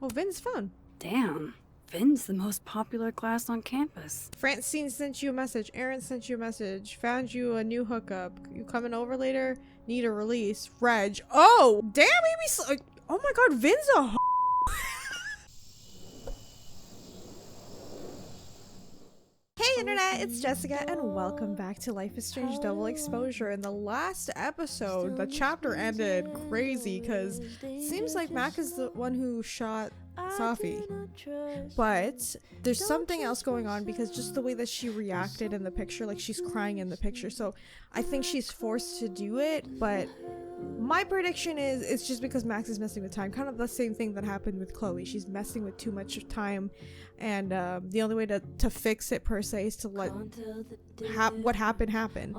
Oh, Vin's phone. Damn. Vin's the most popular class on campus. Francine sent you a message. Aaron sent you a message. Found you a new hookup. You coming over later? Need a release. Reg. Oh! Damn, Amy. Oh my god, Vin's a Hey internet, it's Jessica and welcome back to Life is Strange Double Exposure. In the last episode, the chapter ended crazy because it seems like Mac is the one who shot Safi. But there's something else going on because just the way that she reacted in the picture, like she's crying in the picture. So I think she's forced to do it, but my prediction is it's just because Max is messing with time. Kind of the same thing that happened with Chloe. She's messing with too much time, and the only way to fix it per se is to let what happened happen.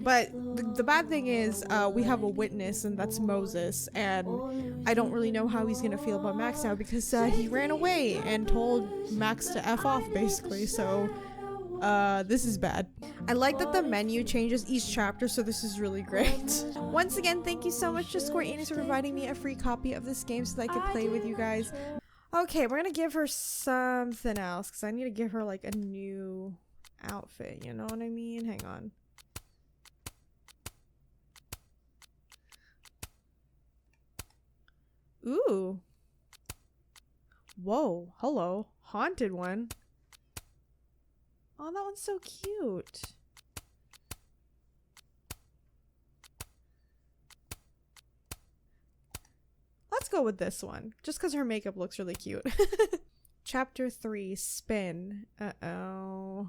But the bad thing is we have a witness, and that's Moses, and I don't really know how he's gonna feel about Max now because he ran away and told Max to F off basically. So this is bad. I like that the menu changes each chapter, so this is really great. Once again, thank you so much to Square Enix for providing me a free copy of this game so that I could play with you guys. Okay, we're gonna give her something else because I need to give her like a new outfit, you know what I mean? Hang on. Ooh. Whoa, hello. Haunted one. Oh, that one's so cute. Let's go with this one, just because her makeup looks really cute. Chapter 3, Spin. Uh-oh.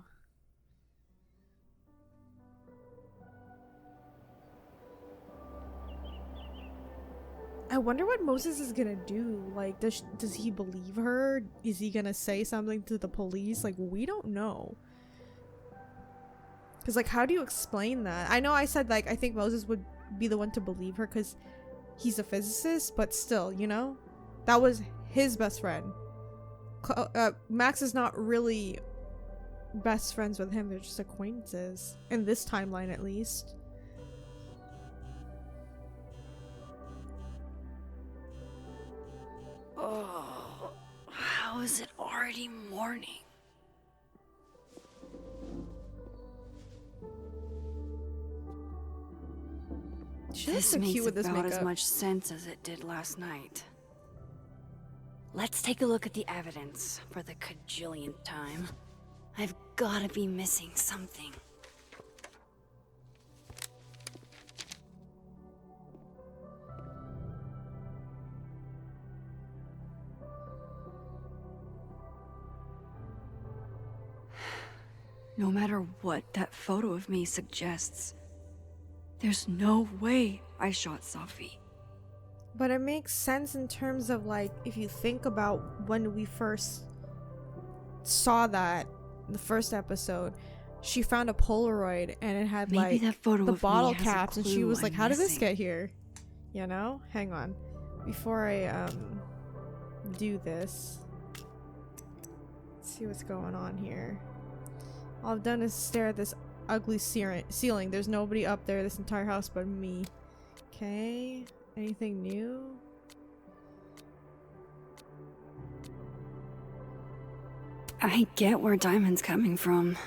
I wonder what Moses is gonna do. Like, does he believe her? Is he gonna say something to the police? Like, we don't know. Because, like, how do you explain that? I know I said, like, I think Moses would be the one to believe her because he's a physicist, but still, you know? That was his best friend. Max is not really best friends with him. They're just acquaintances. In this timeline, at least. Oh, how is it already morning? She looks This so makes cute with this about makeup. as much sense as it did last night. Let's take a look at the evidence for the cajillionth time. I've gotta be missing something. No matter what that photo of me suggests, there's no way I shot Safi. But it makes sense in terms of, like, if you think about when we first saw that in the first episode, she found a Polaroid and it had Maybe like that photo the of bottle me has a caps, and she clue was like, I'm how did this missing. get here? You know? Hang on. Before I do this, let's see what's going on here. All I've done is stare at this ugly ceiling. There's nobody up there this entire house but me. Okay. Anything new? I get where Diamond's coming from.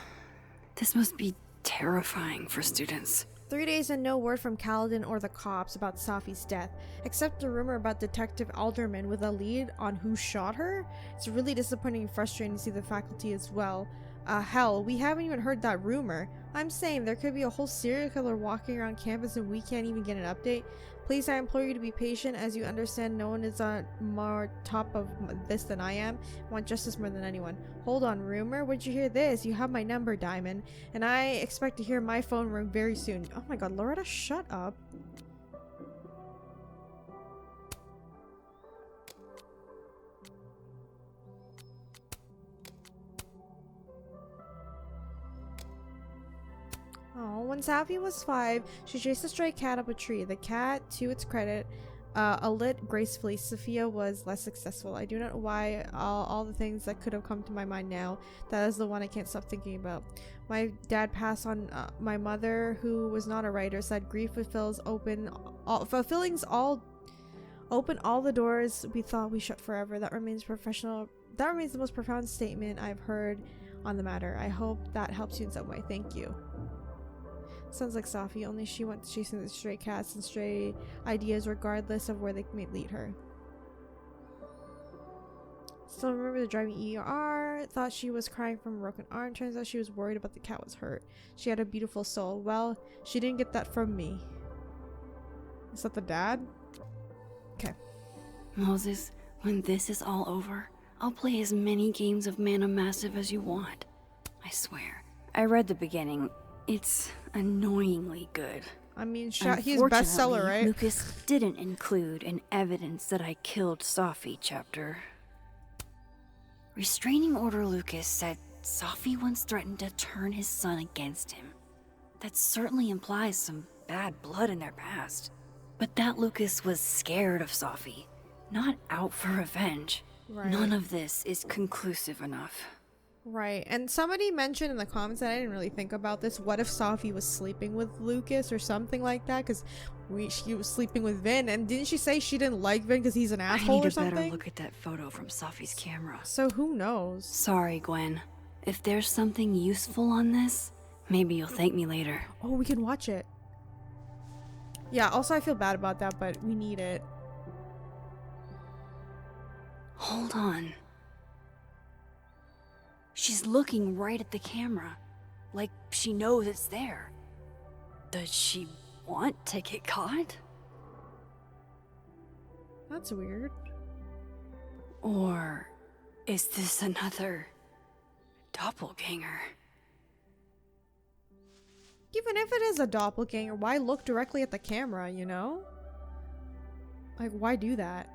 This must be terrifying for students. 3 days and no word from Caledon or the cops about Safi's death, except a rumor about Detective Alderman with a lead on who shot her. It's really disappointing and frustrating to see the faculty as well. Hell, we haven't even heard that rumor. I'm saying there could be a whole serial killer walking around campus and we can't even get an update. Please, I implore you to be patient. As you understand, no one is on more top of this than I am. I want justice more than anyone. Hold on, rumor? Where'd you hear this? You have my number, Diamond. And I expect to hear my phone ring very soon. Oh my god, Loretta, shut up. Oh, when Safi was 5, she chased a stray cat up a tree. The cat, to its credit, lit gracefully. Sophia was less successful. I do not know why all the things that could have come to my mind now. That is the one I can't stop thinking about. My dad passed on. My mother, who was not a writer, said grief fulfills Open all the doors we thought we shut forever. That remains professional. That remains the most profound statement I've heard on the matter. I hope that helps you in some way. Thank you. Sounds like Safi, only she went chasing the stray cats and stray ideas regardless of where they may lead her. Still remember the driving ER. Thought she was crying from a broken arm. Turns out she was worried about the cat was hurt. She had a beautiful soul. Well, she didn't get that from me. Is that the dad? Okay. Moses, when this is all over, I'll play as many games of Mana Massive as you want. I swear. I read the beginning. It's annoyingly good. I mean, he's bestseller, right? Lucas didn't include an evidence that I killed Safi chapter. Restraining Order Lucas said Safi once threatened to turn his son against him. That certainly implies some bad blood in their past. But that Lucas was scared of Safi, not out for revenge. Right. None of this is conclusive enough. Right, and somebody mentioned in the comments that I didn't really think about this. What if Safi was sleeping with Lucas or something like that? Because she was sleeping with Vin, and didn't she say she didn't like Vin because he's an asshole or something? I need a better look at that photo from Safi's camera. So who knows? Sorry, Gwen. If there's something useful on this, maybe you'll thank me later. Oh, we can watch it. Yeah, also I feel bad about that, but we need it. Hold on. She's looking right at the camera, like she knows it's there. Does she want to get caught? That's weird. Or is this another doppelganger? Even if it is a doppelganger, why look directly at the camera, you know? Like, why do that?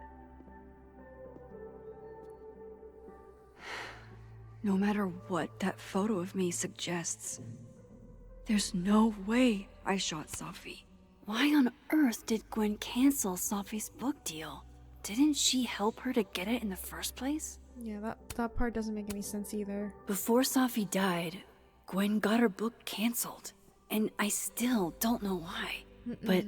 No matter what that photo of me suggests, there's no way I shot Safi. Why on earth did Gwen cancel Safi's book deal? Didn't she help her to get it in the first place? Yeah, that part doesn't make any sense either. Before Safi died, Gwen got her book canceled. And I still don't know why. But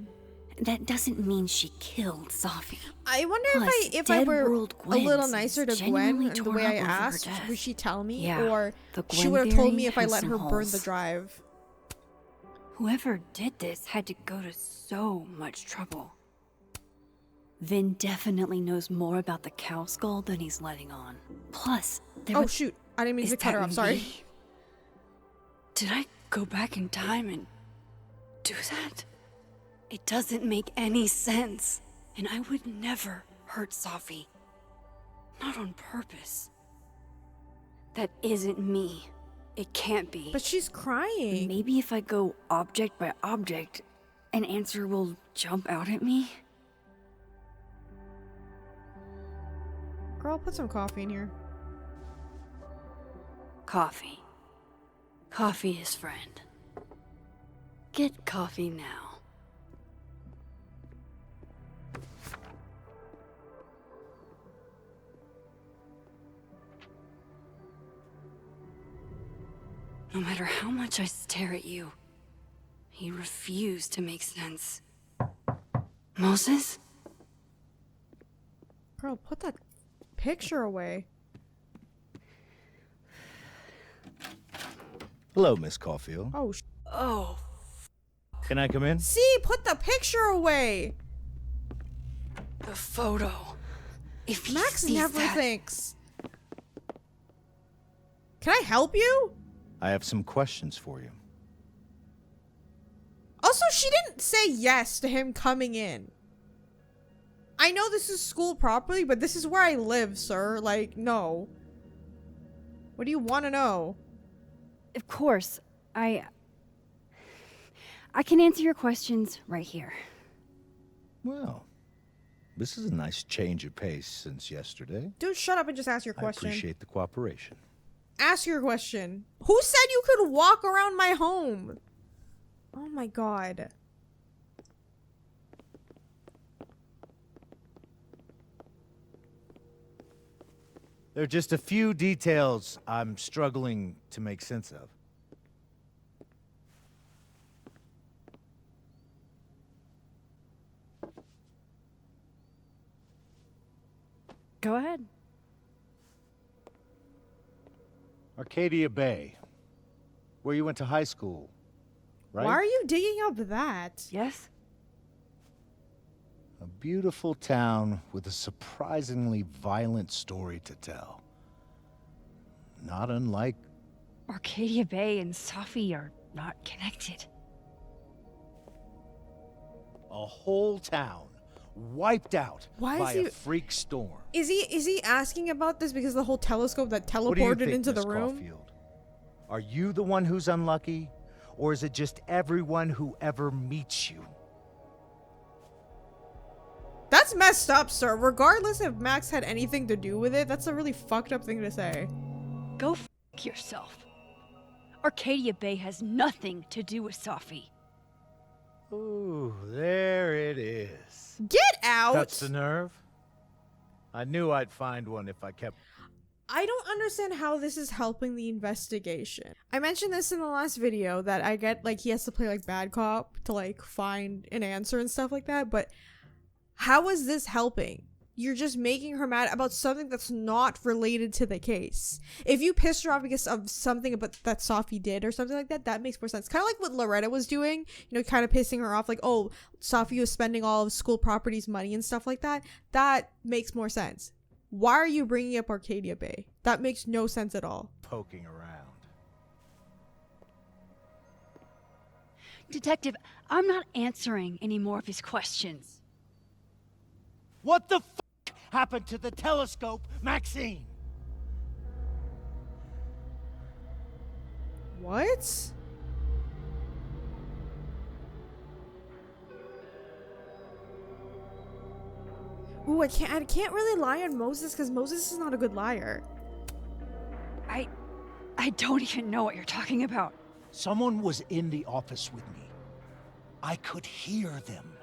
that doesn't mean she killed Safi. I wonder if I were a little nicer to Gwen and the way I asked, would she tell me? Yeah, or she would have told me if I let her burn the holes. drive. Whoever did this had to go to so much trouble. Vin definitely knows more about the cow skull than he's letting on. Plus, Oh shoot, I didn't mean to cut her off, sorry. Did I go back in time and do that? It doesn't make any sense. And I would never hurt Safi. Not on purpose. That isn't me. It can't be. But she's crying. Maybe if I go object by object, an answer will jump out at me? Girl, put some coffee in here. Coffee. Coffee is friend. Get coffee now. No matter how much I stare at you, you refuse to make sense. Moses? Girl, put that picture away. Hello, Miss Caulfield. Oh, Oh, Can I come in? see, put the picture away. the photo. If he Max sees never that, thinks. Can I help you? I have some questions for you. Also, she didn't say yes to him coming in. I know this is school property, but this is where I live, sir. Like, no. What do you want to know? Of course, I can answer your questions right here. Well, this is a nice change of pace since yesterday. Dude, shut up and just ask your I question. appreciate the cooperation. Ask your question. Who said you could walk around my home? Oh my god. There are just a few details I'm struggling to make sense of. Arcadia Bay. Where you went to high school, right? Why are you digging up that? Yes? A beautiful town with a surprisingly violent story to tell. Not unlike... Arcadia Bay and Safi are not connected. a whole town wiped out Why by is he... a freak storm. Is he asking about this because the whole telescope that What do you teleported think, into Miss the room? Caulfield? Are you the one who's unlucky? Or is it just everyone who ever meets you? That's messed up, sir. Regardless if Max had anything to do with it, that's a really fucked up thing to say. Go f yourself. Arcadia Bay has nothing to do with Safi. Ooh, there it is. Get out! That's the nerve. I knew I'd find one if I kept... I don't understand how this is helping the investigation. I mentioned this in the last video that I get, like, he has to play, like, bad cop to, like, find an answer and stuff like that, but how is this helping? You're just making her mad about something that's not related to the case. If you pissed her off because of something about that Safi did or something like that, that makes more sense. Kind of like what Loretta was doing, you know, kind of pissing her off, like, oh, Safi was spending all of school property's money and stuff like that. That makes more sense. Why are you bringing up Arcadia Bay? That makes no sense at all. poking around. Detective, I'm not answering any more of his questions. What the f*** happened to the telescope, Maxine? What? Ooh, I can't really lie on Moses because Moses is not a good liar. I don't even know what you're talking about. Someone was in the office with me. I could hear them.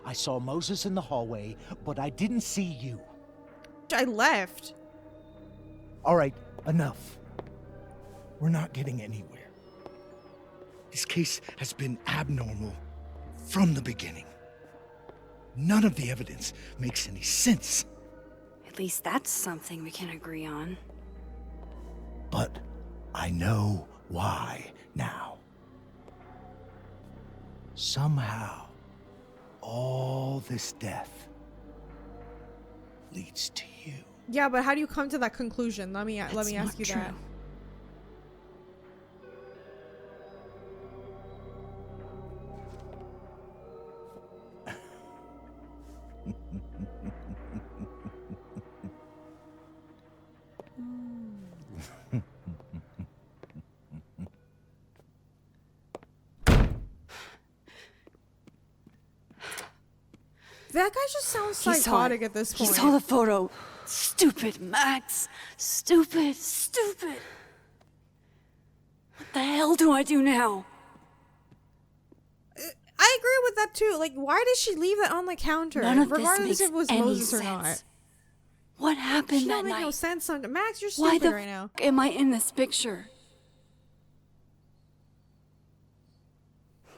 I saw Moses in the hallway, but I didn't see you. I left. All right, enough. We're not getting anywhere. This case has been abnormal from the beginning. None of the evidence makes any sense. At least that's something we can agree on. But I know why now. Somehow, all this death leads to you. Yeah, but how do you come to that conclusion? Let me That's ask you not that. true. That guy just sounds He saw psychotic it. at this He point. saw the photo. Stupid, Max. Stupid, stupid. What the hell do I do now? I agree with that too. Like, why did she leave that on the counter? None of this Regardless makes if it was any Moses sense. or not. What happened She that don't make night? no sense. Max, you're Why stupid the right now. am I in this picture?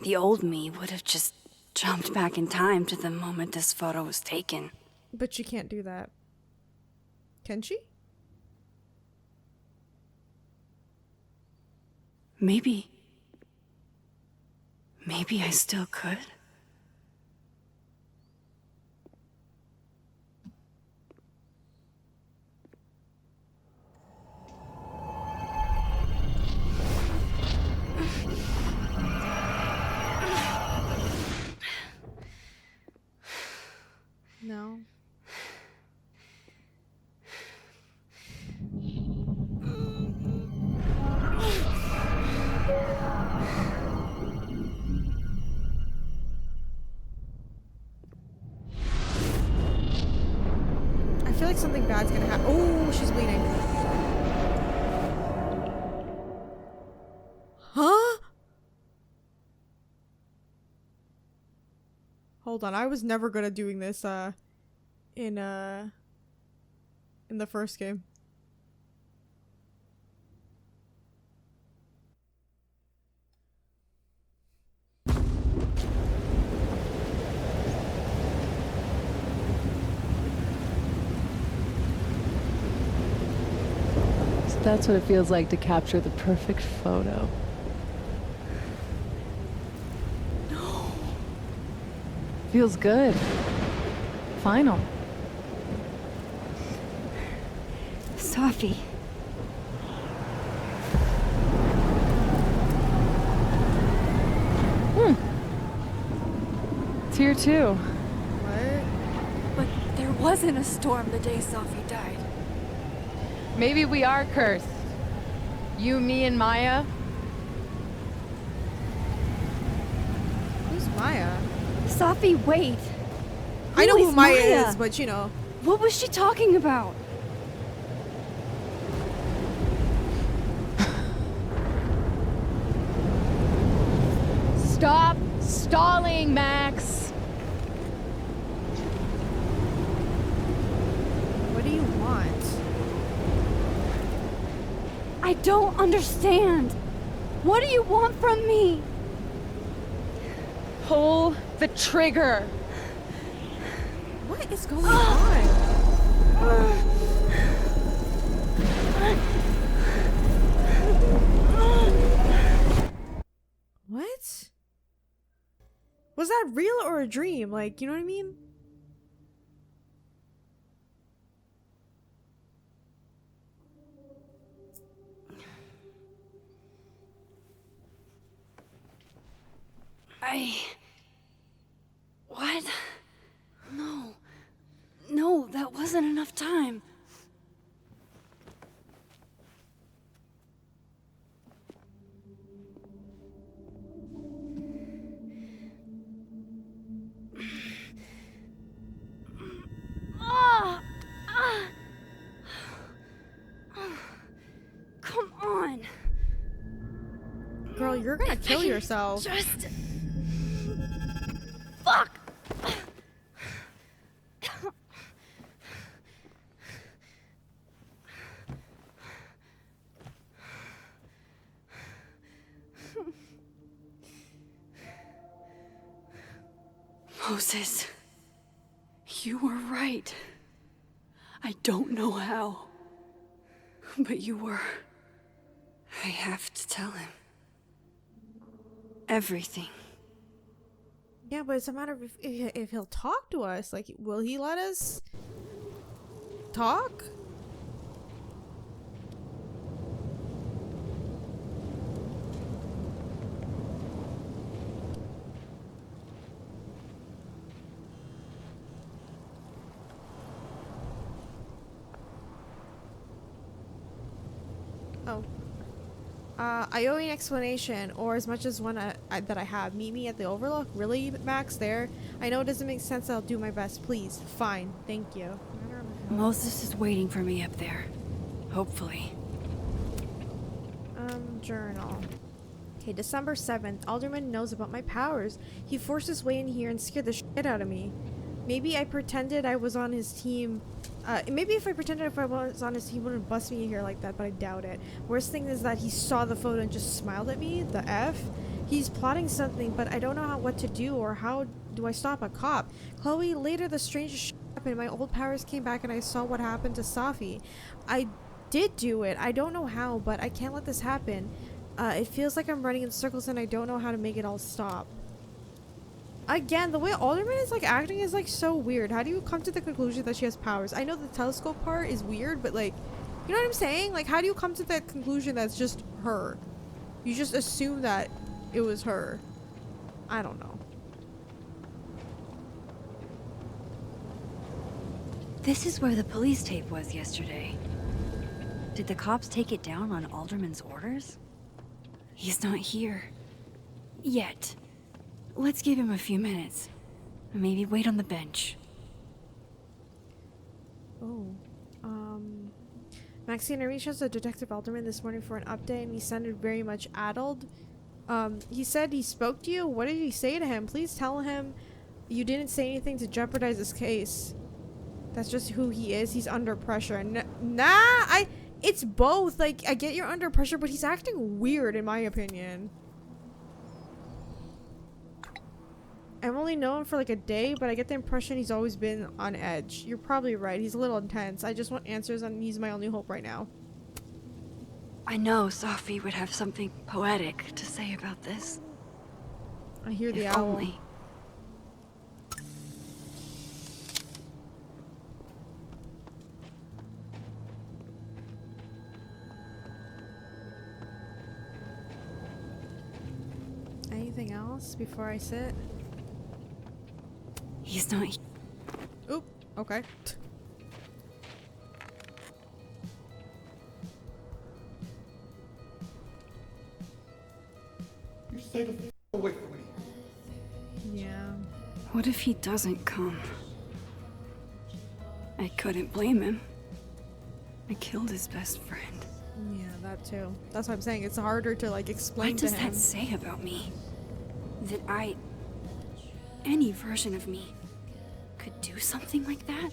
The old me would have just jumped back in time to the moment this photo was taken. But she can't do that. Can she? Maybe I still could. No. I feel like something bad's gonna happen. Oh, she's bleeding. Huh? Hold on, I was never good at doing this in the first game. That's what it feels like to capture the perfect photo. No. Feels good. Final. Safi. It's here too. What? But there wasn't a storm the day Safi died. Maybe we are cursed. You, me, and Maya. Who's Maya? Safi, wait. I know who is Maya Maya? is, but you know. What was she talking about? Stop stalling, Max. What do you want? I don't understand. What do you want from me? Pull the trigger. What is going on? What? Was that real or a dream? Like, you know what I mean? What? No. No, that wasn't enough time. Come on. Girl, you're gonna kill yourself. Just... Fuck! Moses, you were right. I don't know how, but you were. I have to tell him. Everything. Yeah, but it's a matter of if he'll talk to us. Like, will he let us talk? Oh. I owe you an explanation, or as much as one that I have. Meet me at the Overlook? Really, Max? There? I know it doesn't make sense. I'll do my best. Please. Fine. Thank you. Moses is waiting for me up there. Hopefully. Journal. Okay, December 7th. Alderman knows about my powers. He forced his way in here and scared the shit out of me. Maybe I pretended I was on his team. Maybe if I pretended I was on his team, he wouldn't bust me in here like that, but I doubt it. Worst thing is that he saw the photo and just smiled at me. The F? He's plotting something, but I don't know what to do or how do I stop a cop. Chloe, later the strangest shit happened. My old powers came back and I saw what happened to Safi. I did do it. I don't know how, but I can't let this happen. It feels like I'm running in circles and I don't know how to make it all stop. Again, the way Alderman is like acting is like so weird. How do you come to the conclusion that she has powers? I know the telescope part is weird, but like, you know what I'm saying? Like, how do you come to that conclusion that's just her? You just assume that it was her. I don't know. This is where the police tape was yesterday. Did the cops take it down on Alderman's orders? He's not here. Yet. Let's give him a few minutes. Maybe wait on the bench. Oh. Maxine, I reached out to Detective Alderman this morning for an update and he sounded very much addled. He said he spoke to you? What did he say to him? Please tell him you didn't say anything to jeopardize his case. That's just who he is. He's under pressure. It's both. Like, I get you're under pressure, but he's acting weird in my opinion. I've only known him for like a day, but I get the impression he's always been on edge. You're probably right. He's a little intense. I just want answers and he's my only hope right now. I know Safi would have something poetic to say about this. I hear the If owl. only. Anything else before I sit? He's not. Oop. Okay. You stay the f away from me. Yeah. What if he doesn't come? I couldn't blame him. I killed his best friend. Yeah, that too. That's what I'm saying. It's harder to like explain What to does him. that say about me? That any version of me, could do something like that?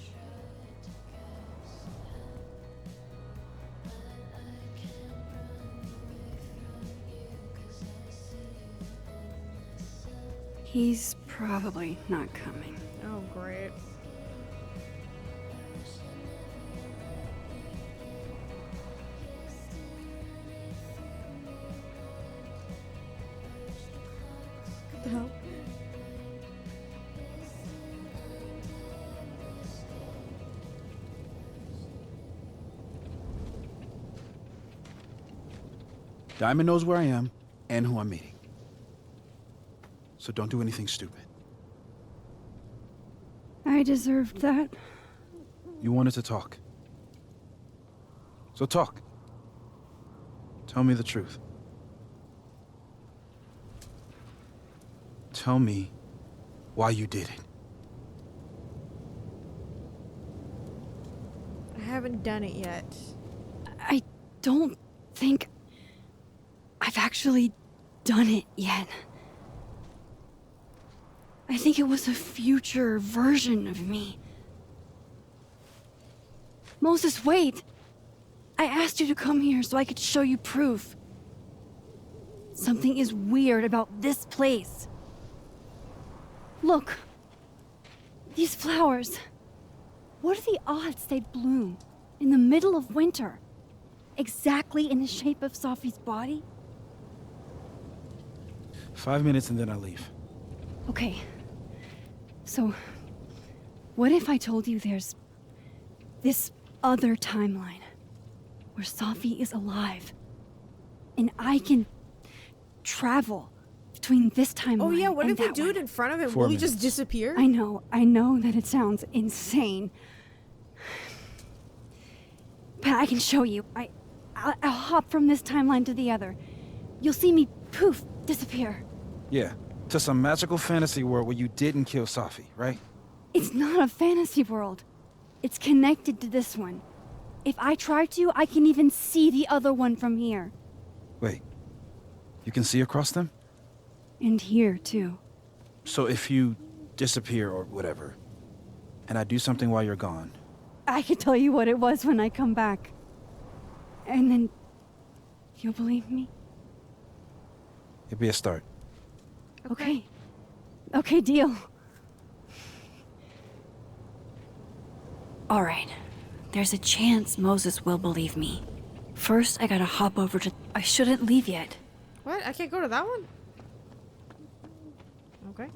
He's probably not coming. Oh, great. What the hell? Diamond knows where I am and who I'm meeting. So don't do anything stupid. I deserved that. You wanted to talk. So talk. Tell me the truth. Tell me why you did it. I haven't done it yet. I don't think I've actually done it yet. I think it was a future version of me. Moses, wait! I asked you to come here so I could show you proof. Something is weird about this place. Look. These flowers. What are the odds they'd bloom in the middle of winter? Exactly in the shape of Safi's body? 5 minutes and then I leave. Okay. So, what if I told you there's this other timeline where Safi is alive and I can travel between this timeline Oh yeah, what and if we that do it one? in front of him? 4 Will he just minutes. disappear? I know that it sounds insane. But I can show you. I'll hop from this timeline to the other. You'll see me poof disappear. Yeah, to some magical fantasy world where you didn't kill Safi, right? It's not a fantasy world. It's connected to this one. If I try to, I can even see the other one from here. Wait, you can see across them? And here, too. So if you disappear or whatever, and I do something while you're gone, I can tell you what it was when I come back. And then... you'll believe me? it'd be a start. Okay. Okay, deal. Alright. There's a chance Moses will believe me. First, I gotta hop over to... I shouldn't leave yet. What? I can't go to that one? Okay.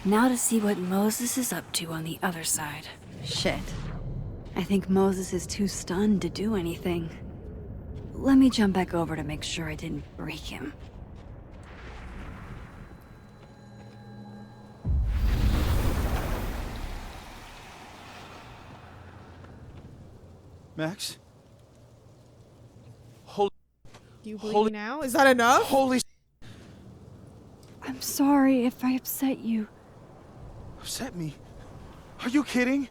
Now to see what Moses is up to on the other side. Shit. I think Moses is too stunned to do anything. Let me jump back over to make sure I didn't break him. Max? Holy... Do you believe Holy- me now? Is that enough? Holy... I'm sorry if I upset you. Upset me? Are you kidding?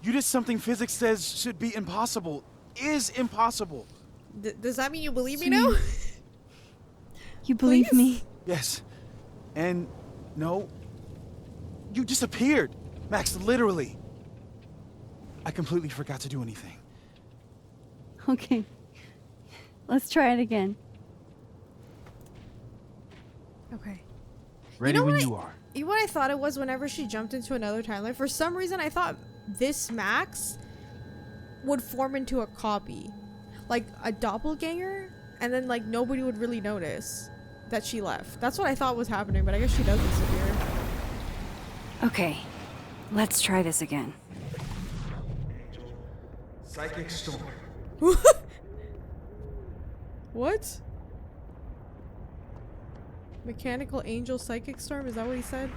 You did something physics says should be impossible. Is impossible. Does that mean you believe me So now? You believe Please? me? Yes. And no. You disappeared. Max, literally. I completely forgot to do anything. Okay. Let's try it again. Ready when you are. You know what I thought it was whenever she jumped into another timeline? For some reason, I thought this Max would form into a copy. Like a doppelganger, and then like nobody would really notice that she left. That's what I thought was happening, but I guess she does disappear. Okay, let's try this again. Psychic storm. What? Mechanical angel psychic storm? Is that what he said?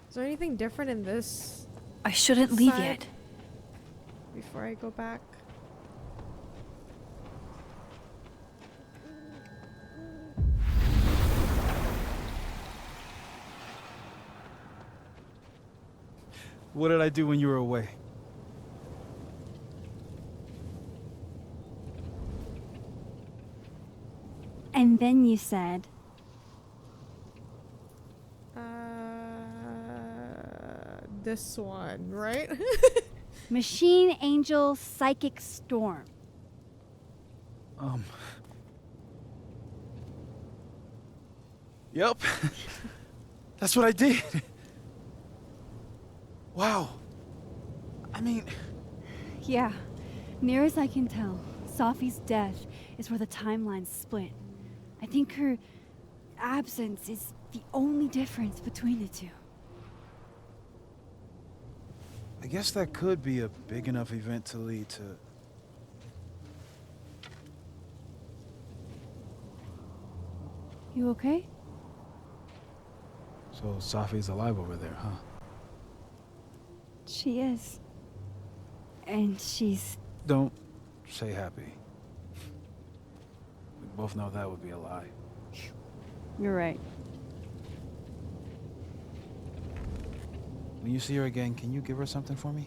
Is there anything different in this I shouldn't leave side yet. before I go back? What did I do when you were away? And then you said, This one, right? Machine Angel Psychic Storm. Yep. That's what I did. Wow. I mean... Yeah, near as I can tell, Safi's death is where the timelines split. I think her absence is the only difference between the two. I guess that could be a big enough event to lead to... You okay? So Safi's alive over there, huh? She is. And she's... Don't say happy. We both know that would be a lie. You're right. When you see her again, can you give her something for me?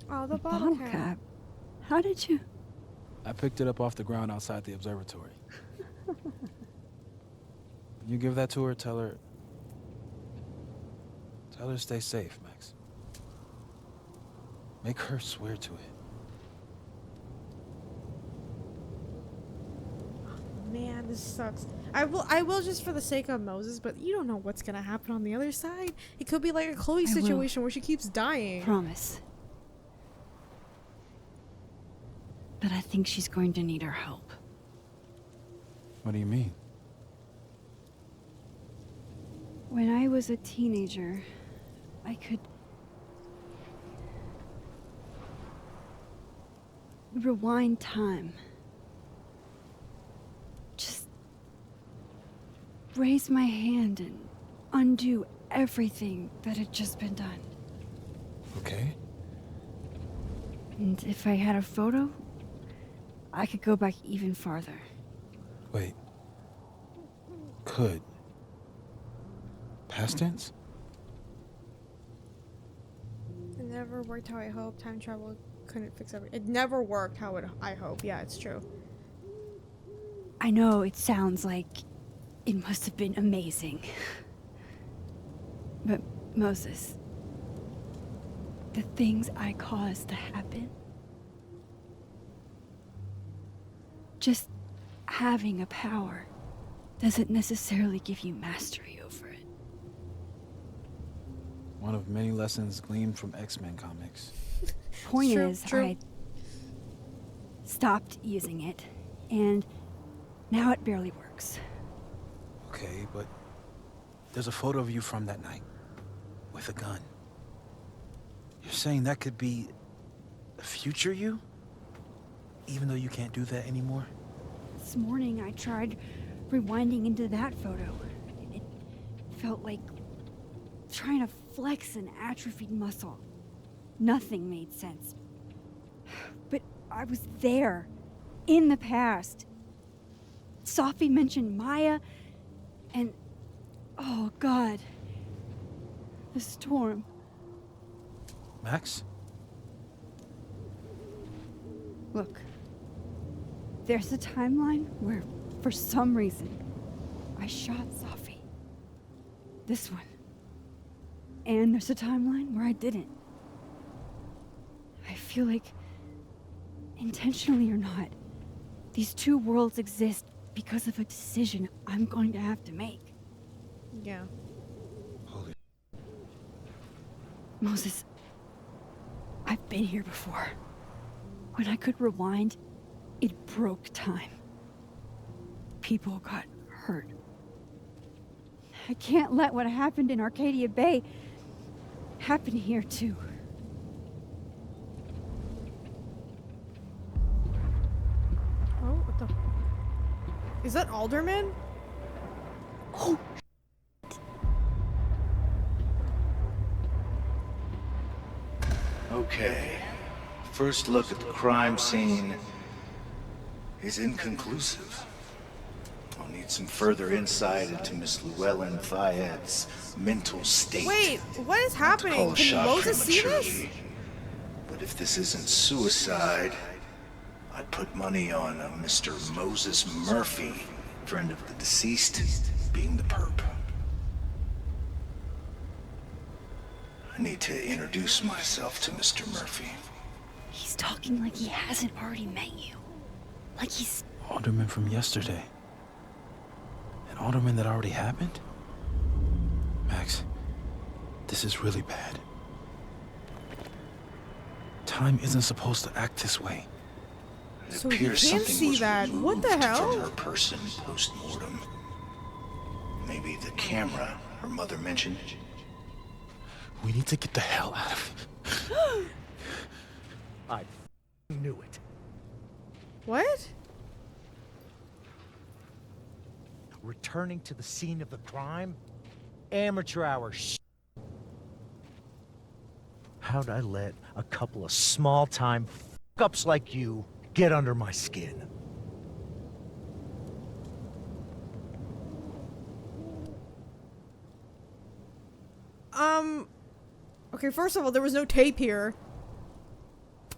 Oh, the bottle cap. How did you... I picked it up off the ground outside the observatory. When you give that to her, tell her to stay safe, Max. Make her swear to it. Man, this sucks. I will just for the sake of Moses, but you don't know what's gonna happen on the other side. It could be like a Chloe situation where she keeps dying. Promise. But I think she's going to need our help. What do you mean? When I was a teenager, I could rewind time. Just raise my hand and undo everything that had just been done. Okay. And if I had a photo, I could go back even farther. Wait. Could. Past tense? It never worked how I hoped. Time travel couldn't fix everything. It never worked how I hope. Yeah, it's true. I know it sounds like it must have been amazing. But Moses, the things I caused to happen, just having a power doesn't necessarily give you mastery over it. One of many lessons gleaned from X-Men comics. Point True, is, true. I stopped using it, and now it barely works. Okay, but there's a photo of you from that night with a gun. You're saying that could be a future you? Even though you can't do that anymore? This morning I tried rewinding into that photo. It felt like trying to flex an atrophied muscle. Nothing made sense. But I was there, in the past. Safi mentioned Maya, and oh God, the storm. Max? Look, there's a timeline where, for some reason, I shot Safi. This one. And there's a timeline where I didn't. I feel like, intentionally or not, These two worlds exist because of a decision I'm going to have to make. Yeah. Holy. Moses, I've been here before. When I could rewind, it broke time. People got hurt. I can't let what happened in Arcadia Bay happen here too. Oh, what the? Is that Alderman? Oh, Okay. First look at the crime scene is inconclusive. I'll need some further insight into Miss Llewellyn Fayette's mental state. Wait, what is Not to call happening? a Can shot Moses see this? prematurely, but if this isn't suicide, I'd put money on a Mr. Moses Murphy, friend of the deceased, being the perp. I need to introduce myself to Mr. Murphy. he's talking like he hasn't already met you. Like he's... Alderman from yesterday. An alderman that already happened? Max, this is really bad. Time isn't supposed to act this way. It So you appears can't something see was that. What the removed hell? from her person post-mortem. Maybe the camera her mother mentioned. We need to get the hell out of here. I knew it. What? Returning to the scene of the crime? Amateur hour How'd I let a couple of small-time f***ups like you get under my skin? Okay, first of all, there was no tape here.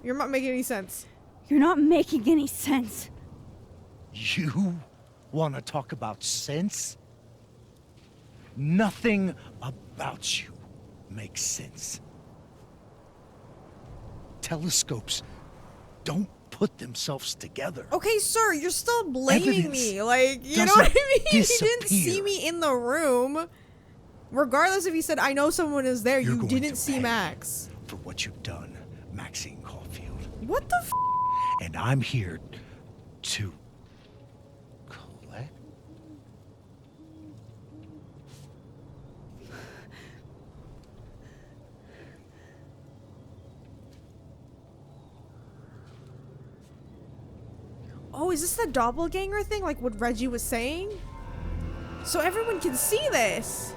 You're not making any sense. You're not making any sense. You want to talk about sense? Nothing about you makes sense. Telescopes don't put themselves together. Okay, sir, you're still blaming Evidence me. Like, you know what I doesn't mean? You didn't see disappear. me in the room. Regardless if you said, I know someone is there, You're you going didn't to see pay Max. for what you've done, Maxine Caulfield. What the f? And I'm here to collect. Oh, is this the doppelganger thing? Like what Reggie was saying? So everyone can see this.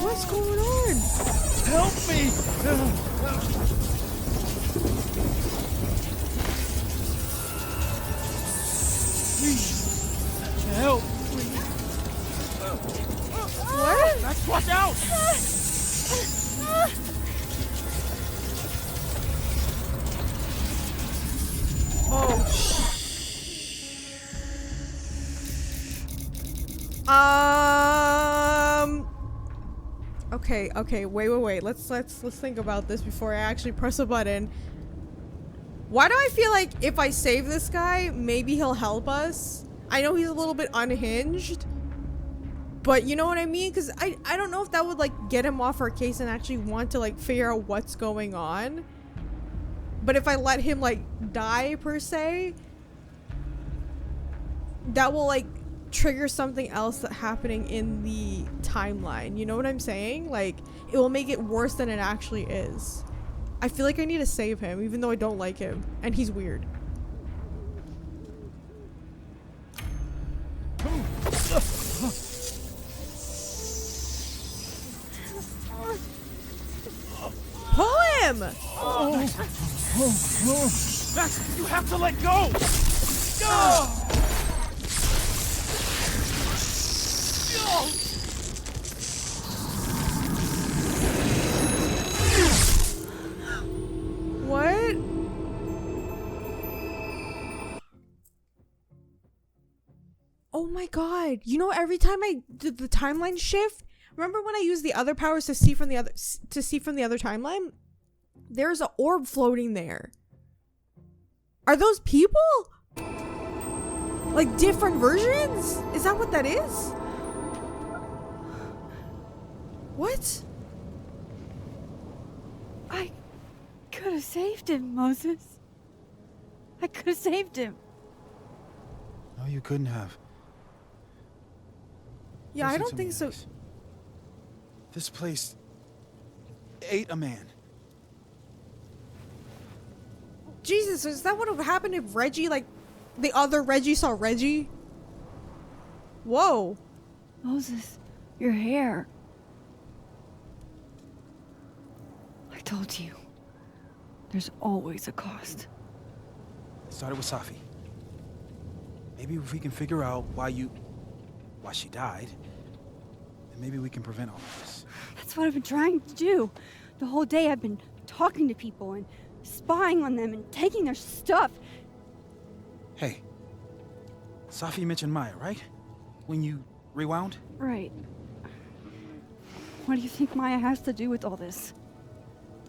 What's going on? Help me! Please, help! What? Max, watch out! Okay, wait. Let's think about this before I actually press a button. Why do I feel like if I save this guy, maybe he'll help us? I know he's a little bit unhinged, but you know what I mean? Because I don't know if that would like get him off our case and actually want to like figure out what's going on. But if I let him like die per se, that will like trigger something else that's happening in the timeline. You know what I'm saying? Like, it will make it worse than it actually is. I feel like I need to save him, even though I don't like him. And he's weird. Pull him! Max, you have to let go! Go! What? Oh my god. You know, every time I did the timeline shift, remember when I used the other powers to see from the other timeline? There's an orb floating there. Are those people? Like different versions? Is that what that is? What? I could have saved him, Moses. I could have saved him. No, you couldn't have. Yeah, I Listen don't to think me, so. Max. This place ate a man. Jesus, is that what would have happened if Reggie, like, the other Reggie saw Reggie? Whoa. Moses, your hair. I told you. There's always a cost. It started with Safi. Maybe if we can figure out why she died, then maybe we can prevent all of this. That's what I've been trying to do. The whole day I've been talking to people and spying on them and taking their stuff. Hey, Safi mentioned Maya, right? When you rewound? Right. What do you think Maya has to do with all this?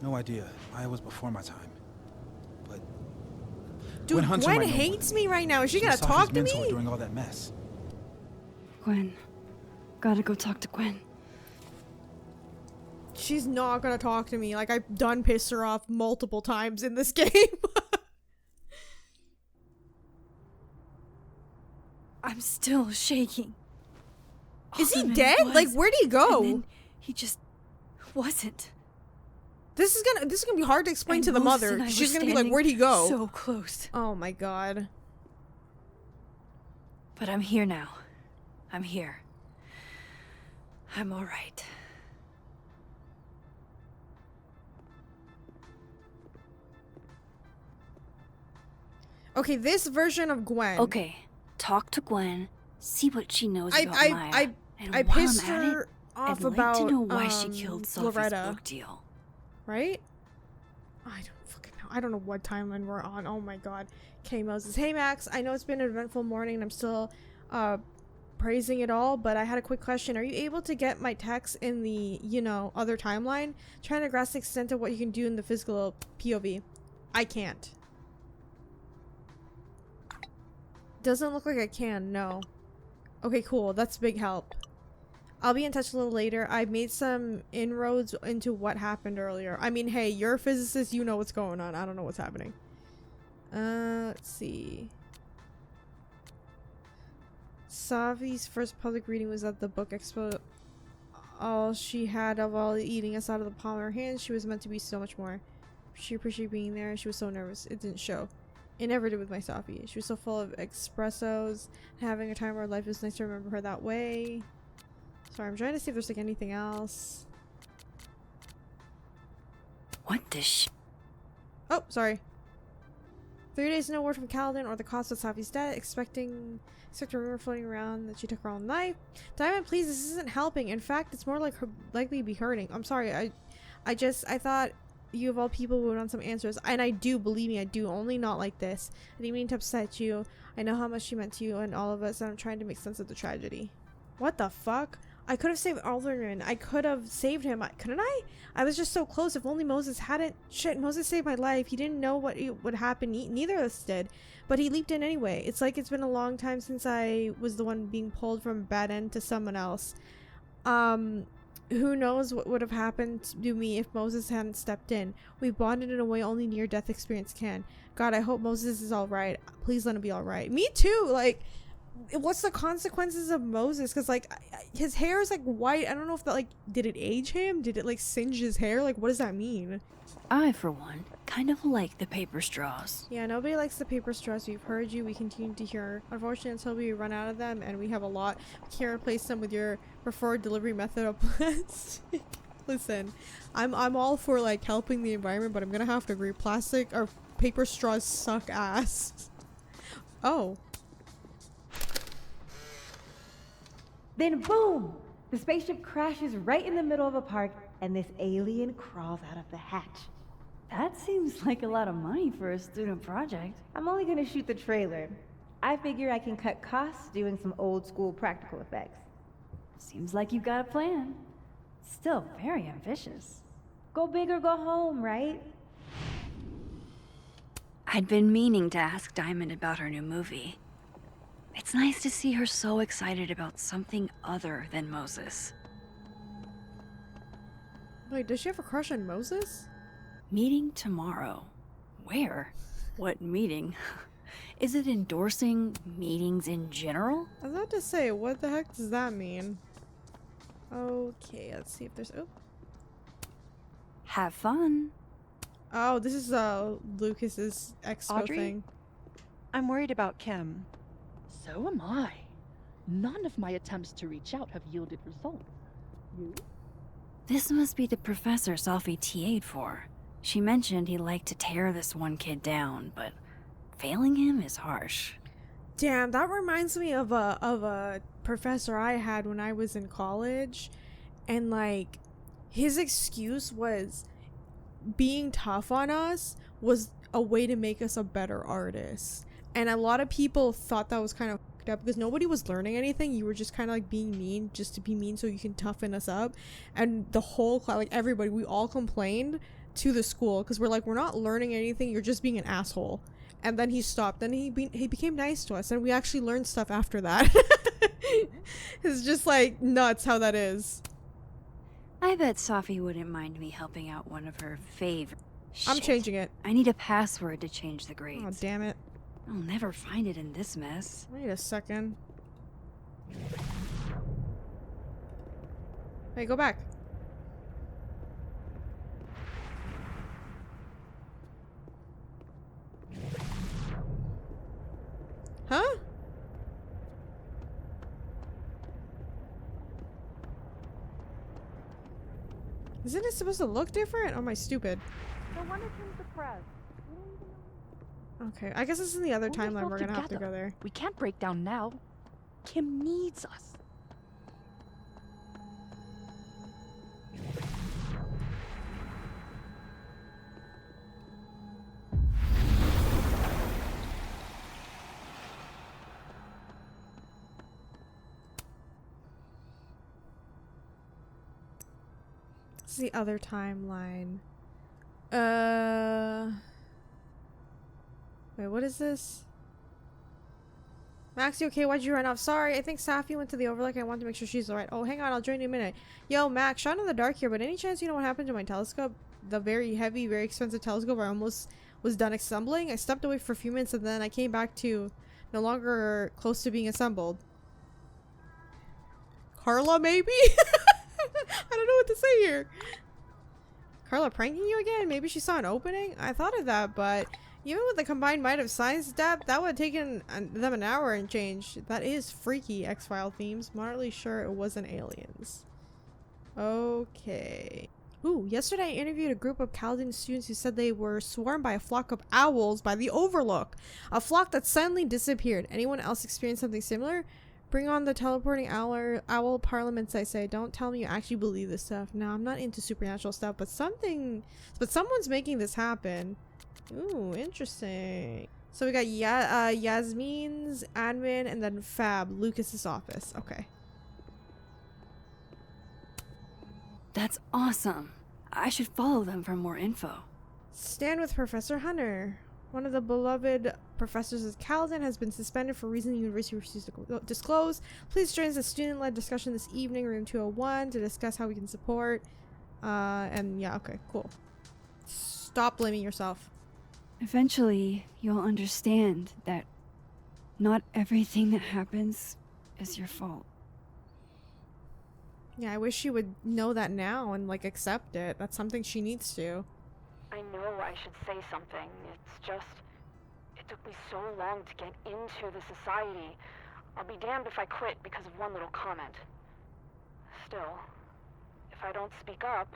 No idea. Maya was before my time. But Dude, Gwen Hunter Gwen might know hates more. me right now. Is she She gonna was Safi's talk to mentor me? during all that mess. Gwen. Gotta go talk to Gwen. She's not gonna talk to me. Like, I've done pissed her off multiple times in this game. I'm still shaking. Is he Alderman dead? was, Like, where'd he go? and then he just wasn't. This is gonna be hard to explain And to the Moses mother. and I were She's gonna be like, standing where'd he go? So close. Oh my god. But I'm here now. I'm here. I'm all right. Okay, this version of Gwen. Okay, talk to Gwen. See what she knows about Maya. And I while pissed I'm at her it, off I'd like about to know why she killed Safi's Loretta, book deal. right? I don't fucking know. I don't know what timeline we're on. Oh my god. Okay, Moses. Hey Max, I know it's been an eventful morning and I'm still praising it all, but I had a quick question. Are you able to get my text in the, other timeline? Trying to grasp the extent of what you can do in the physical POV. I can't. Doesn't look like I can, no. Okay, cool. That's a big help. I'll be in touch a little later. I made some inroads into what happened earlier. I mean, hey, you're a physicist. You know what's going on. I don't know what's happening. Let's see. Safi's first public reading was at the book expo. All she had of all eating us out of the palm of her hand. She was meant to be so much more. She appreciated being there. She was so nervous. It didn't show. It never did with my Safi. She was so full of espressos. Having a time where life is nice to remember her that way. Sorry, I'm trying to see if there's like anything else. What the sh... Oh, sorry. 3 days no word from Caledon or the cause of Safi's death. Expect a rumor floating around that she took her own life. Diamond, please, this isn't helping. In fact, it's more like her likely to be hurting. I'm sorry. I thought you of all people would want some answers. And I do, believe me, I do. Only not like this. I didn't mean to upset you. I know how much she meant to you and all of us, and I'm trying to make sense of the tragedy. What the fuck? I could have saved Alderman. I could have saved him. Couldn't I? I was just so close. If only Moses hadn't. Shit, Moses saved my life. He didn't know what would happen. Neither of us did. But he leaped in anyway. It's like it's been a long time since I was the one being pulled from a bad end to someone else. Who knows what would have happened to me if Moses hadn't stepped in. We bonded in a way only near-death experience can. God, I hope Moses is alright. Please let him be alright. Me too! Like, what's the consequences of Moses? Because, like, his hair is, like, white. I don't know if that, like, did it age him? Did it, like, singe his hair? Like, what does that mean? I, for one, kind of like the paper straws. Yeah, nobody likes the paper straws. We've heard you. We continue to hear. Unfortunately, until we run out of them, and we have a lot, we can't replace them with your preferred delivery method of plastic. Listen, I'm all for like helping the environment, but I'm gonna have to agree, plastic or paper straws suck ass. Oh. Then boom! The spaceship crashes right in the middle of a park, and this alien crawls out of the hatch. That seems like a lot of money for a student project. I'm only gonna shoot the trailer. I figure I can cut costs doing some old school practical effects. Seems like you've got a plan. Still very ambitious. Go big or go home, right? I'd been meaning to ask Diamond about her new movie. It's nice to see her so excited about something other than Moses. Wait, does she have a crush on Moses? Meeting tomorrow. Where? What meeting? Is it endorsing meetings in general? I was about to say, what the heck does that mean? Okay, let's see if there's... Oh, Have fun. oh, this is Lucas's expo Audrey? thing. I'm worried about Kim. So am I. None of my attempts to reach out have yielded results. You? This must be the professor Safi TA'd for. She mentioned he liked to tear this one kid down, but failing him is harsh. Damn, that reminds me of a professor I had when I was in college, and like his excuse was being tough on us was a way to make us a better artist. And a lot of people thought that was kind of fucked up because nobody was learning anything. You were just kind of like being mean just to be mean so you can toughen us up. And the whole class, like everybody, we all complained to the school because we're like, we're not learning anything, you're just being an asshole. And then he stopped. Then he became nice to us, and we actually learned stuff after that. It's just like nuts how that is. I bet Safi wouldn't mind me helping out one of her favorites. I'm changing it. I need a password to change the grades. Oh, damn it. I'll never find it in this mess. Wait a second. Hey, go back. Huh? Isn't it supposed to look different? Or am I stupid? No one attends the press. Okay, I guess this is the other Pull timeline yourself we're gonna have to together. go there. We can't break down now. Kim needs us. This is the other timeline. Wait, what is this? Max, you okay? Why'd you run off? Sorry, I think Safi went to the Overlook. I want to make sure she's alright. Oh, hang on, I'll join you in a minute. Yo, Max, shot in the dark here, but any chance you know what happened to my telescope? The very heavy, very expensive telescope I almost was done assembling? I stepped away for a few minutes and then I came back to no longer close to being assembled. Carla, maybe? I don't know what to say here. Carla pranking you again? Maybe she saw an opening? I thought of that, but even with the combined might of science depth, that would have taken them an hour and change. That is freaky, X-File themes. Moderately sure it wasn't aliens. Okay. Ooh, yesterday I interviewed a group of Caledon students who said they were swarmed by a flock of owls by the Overlook. A flock that suddenly disappeared. Anyone else experienced something similar? Bring on the teleporting owl parliaments, I say. Don't tell me you actually believe this stuff. No, I'm not into supernatural stuff, but someone's making this happen. Ooh, interesting. So we got Yasmin's admin and then Fab, Lucas's office. Okay. That's awesome. I should follow them for more info. Stand with Professor Hunter. One of the beloved professors of Caledon has been suspended for reasons the university refuses to disclose. Please join us a student-led discussion this evening, room 201, to discuss how we can support. And yeah, okay, cool. Stop blaming yourself. Eventually, you'll understand that not everything that happens is your fault. Yeah, I wish she would know that now and like accept it. That's something she needs to. I know I should say something. It's just, it took me so long to get into the society. I'll be damned if I quit because of one little comment. Still, if if I don't speak up,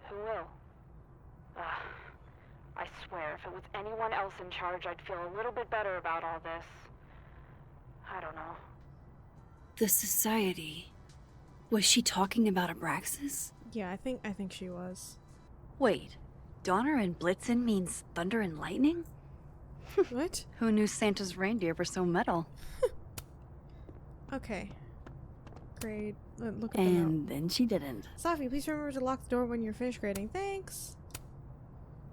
who will? I swear, if it was anyone else in charge, I'd feel a little bit better about all this. I don't know. The society. Was she talking about Abraxas? Yeah, I think she was. Wait, Donner and Blitzen means thunder and lightning? What? Who knew Santa's reindeer were so metal? Okay. Great. Look at the And then she didn't. Safi, please remember to lock the door when you're finished grading. Thanks.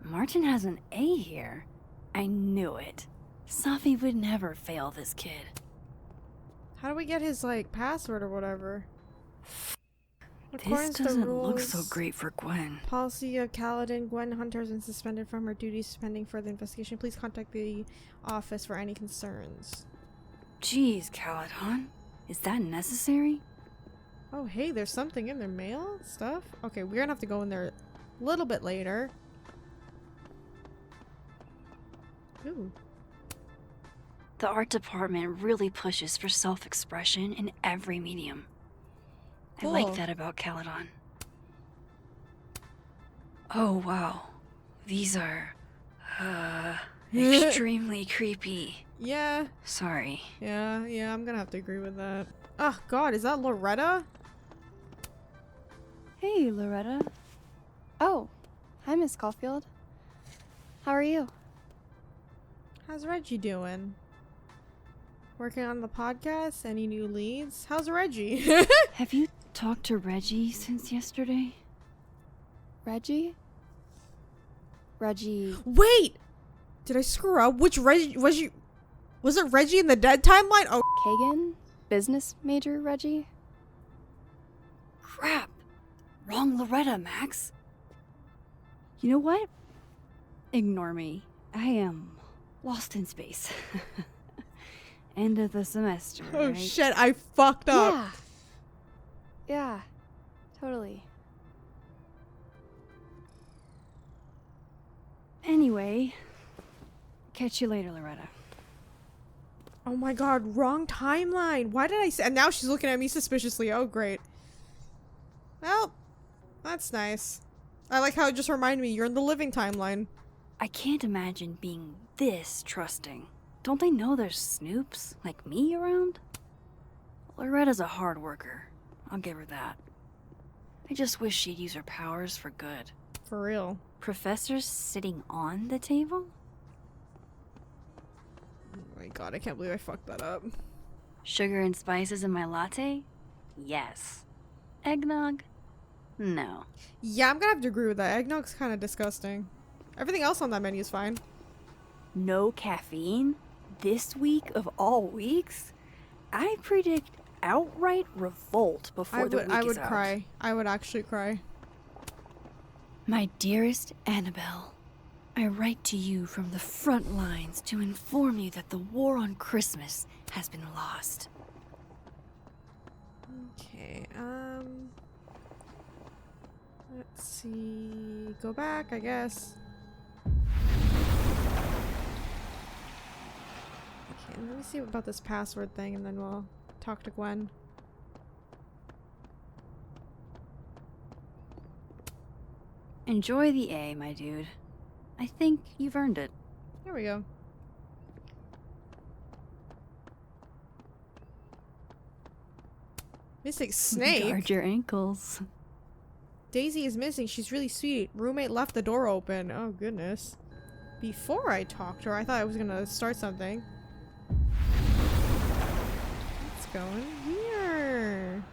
Martin has an A here. I knew it. Safi would never fail this kid. How do we get his, like, password or whatever? This doesn't look so great for Gwen. Policy of Caledon, Gwen Hunter has been suspended from her duties pending further investigation. Please contact the office for any concerns. Jeez, Caledon. Is that necessary? Oh, hey, there's something in their mail stuff? Okay, we're gonna have to go in there a little bit later. Ooh. The art department really pushes for self-expression in every medium. Cool. I like that about Caledon. Oh, wow. These are, extremely creepy. Yeah. Sorry. Yeah, I'm gonna have to agree with that. Oh, God, is that Loretta? Hey, Loretta. Oh, hi, Miss Caulfield. How are you? How's Reggie doing? Working on the podcast? Any new leads? How's Reggie? Have you talked to Reggie since yesterday? Reggie? Wait! Did I screw up? Which Reggie? Was it Reggie in the dead timeline? Oh, Kagan? Business major Reggie? Crap! Wrong Loretta, Max. You know what? Ignore me. I am lost in space. End of the semester, oh right? shit, I fucked up. Yeah, totally. Anyway, catch you later, Loretta. Oh my God, wrong timeline. Why did I say? And now she's looking at me suspiciously. Oh, great. Well, that's nice. I like how it just reminded me you're in the living timeline. I can't imagine being this trusting. Don't they know there's snoops like me around? Loretta's a hard worker. I'll give her that. I just wish she'd use her powers for good. For real. Professors sitting on the table? Oh my God, I can't believe I fucked that up. Sugar and spices in my latte? Yes. Eggnog? No. Yeah, I'm gonna have to agree with that. Eggnog's kind of disgusting. Everything else on that menu is fine. No caffeine? This week of all weeks? I predict outright revolt before the week is out. I would cry. I would actually cry. My dearest Annabelle, I write to you from the front lines to inform you that the war on Christmas has been lost. Okay, let's see. Go back, I guess. Okay, let me see about this password thing and then we'll talk to Gwen. Enjoy the A, my dude. I think you've earned it. There we go. Missing Snake? Guard your ankles. Daisy is missing. She's really sweet. Roommate left the door open. Oh, goodness. Before I talked to her, I thought I was gonna start something. What's going here?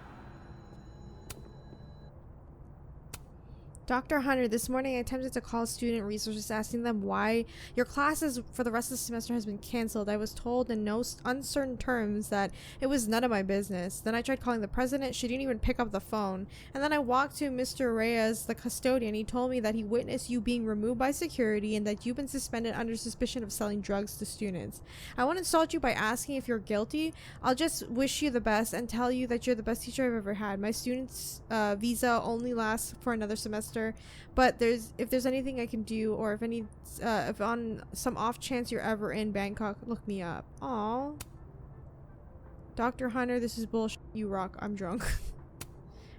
Dr. Hunter, this morning I attempted to call student resources asking them why your classes for the rest of the semester has been canceled. I was told in no uncertain terms that it was none of my business. Then I tried calling the president. She didn't even pick up the phone. And then I walked to Mr. Reyes, the custodian. He told me that he witnessed you being removed by security and that you've been suspended under suspicion of selling drugs to students. I won't insult you by asking if you're guilty. I'll just wish you the best and tell you that you're the best teacher I've ever had. My student's visa only lasts for another semester. But if there's anything I can do, or if on some off chance you're ever in Bangkok, look me up. Aww. Dr. Hunter, this is bullshit. You rock. I'm drunk.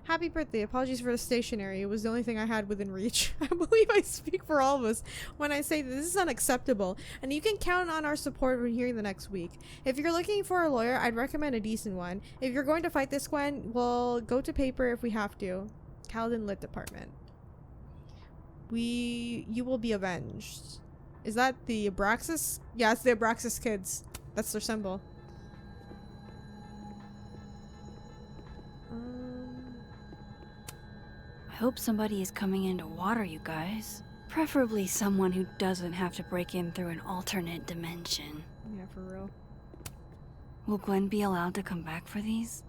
Happy birthday. Apologies for the stationery. It was the only thing I had within reach. I believe I speak for all of us when I say this is unacceptable, and you can count on our support when hearing the next week. If you're looking for a lawyer, I'd recommend a decent one. If you're going to fight this, Gwen, we'll go to paper if we have to. Caledon Lit Department. You will be avenged. Is that the Abraxas? Yeah, it's the Abraxas kids. That's their symbol. I hope somebody is coming in to water you guys. Preferably someone who doesn't have to break in through an alternate dimension. Yeah, for real. Will Gwen be allowed to come back for these?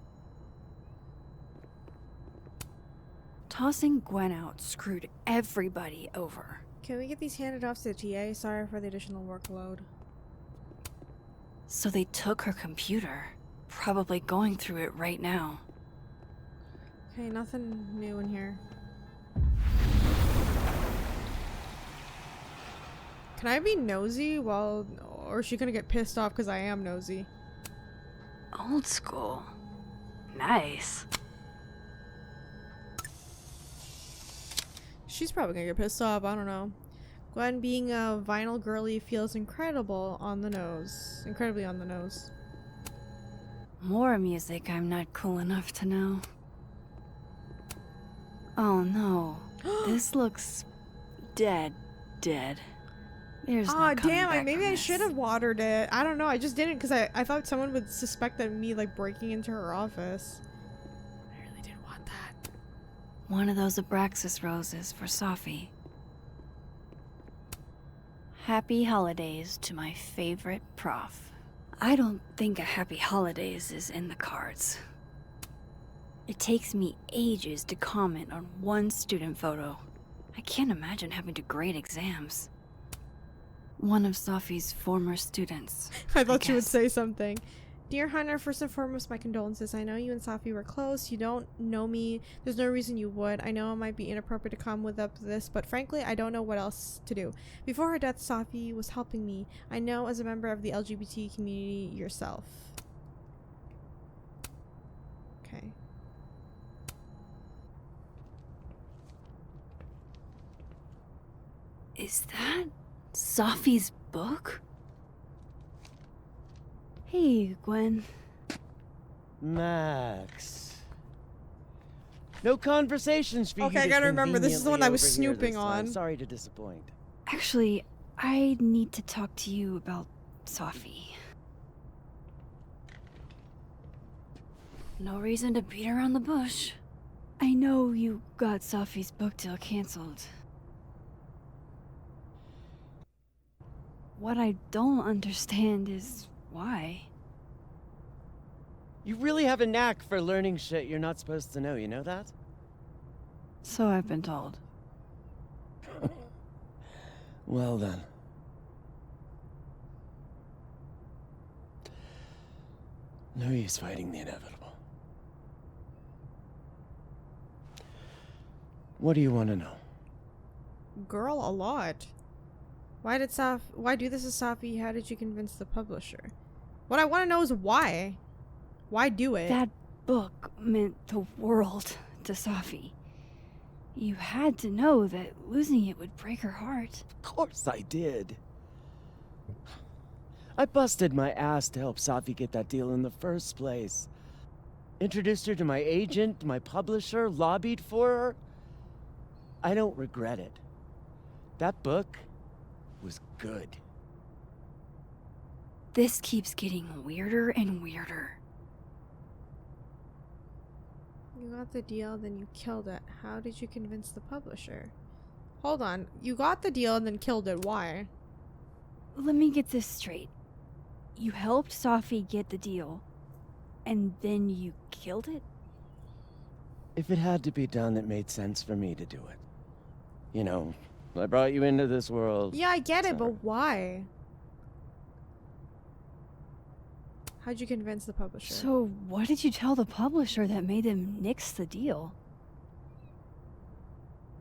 Tossing Gwen out screwed everybody over. Can we get these handed off to the TA? Sorry for the additional workload. So they took her computer. Probably going through it right now. Okay, nothing new in here. Can I be nosy while... or is she gonna get pissed off because I am nosy? Old school. Nice. She's probably gonna get pissed off, I don't know. Gwen being a vinyl girly feels incredible on the nose. Incredibly on the nose. More music I'm not cool enough to know. Oh no. This looks dead. There's no coming damn, back maybe from I this. should have watered it. I don't know, I just didn't because I thought someone would suspect that me like breaking into her office. I really didn't want that. One of those Abraxas roses for Safi. Happy holidays to my favorite prof. I don't think a happy holidays is in the cards. It takes me ages to comment on one student photo. I can't imagine having to grade exams. One of Safi's former students. I thought you would say something. Dear Hunter, first and foremost, my condolences. I know you and Safi were close. You don't know me. There's no reason you would. I know it might be inappropriate to come with up to this, but frankly, I don't know what else to do. Before her death, Safi was helping me. I know as a member of the LGBT community yourself. Okay. Is that Safi's book? Hey, Gwen. Max. No conversations for you. Okay, I gotta remember, this is the one I was snooping on. Sorry to disappoint. Actually, I need to talk to you about Safi. No reason to beat around the bush. I know you got Safi's book deal canceled. What I don't understand is why. You really have a knack for learning shit you're not supposed to know, you know that? So I've been told. Well then. No use fighting the inevitable. What do you want to know? Girl, a lot. Why do this to Safi? How did you convince the publisher? What I want to know is why. Why do it? That book meant the world to Safi. You had to know that losing it would break her heart. Of course I did. I busted my ass to help Safi get that deal in the first place. Introduced her to my agent, my publisher, lobbied for her. I don't regret it. That book was good. This keeps getting weirder and weirder. You got the deal, then you killed it. How did you convince the publisher? Hold on. You got the deal and then killed it. Why? Let me get this straight. You helped Safi get the deal, and then you killed it? If it had to be done, it made sense for me to do it. You know, I brought you into this world. Yeah, I get it, but why? How'd you convince the publisher? So, what did you tell the publisher that made them nix the deal?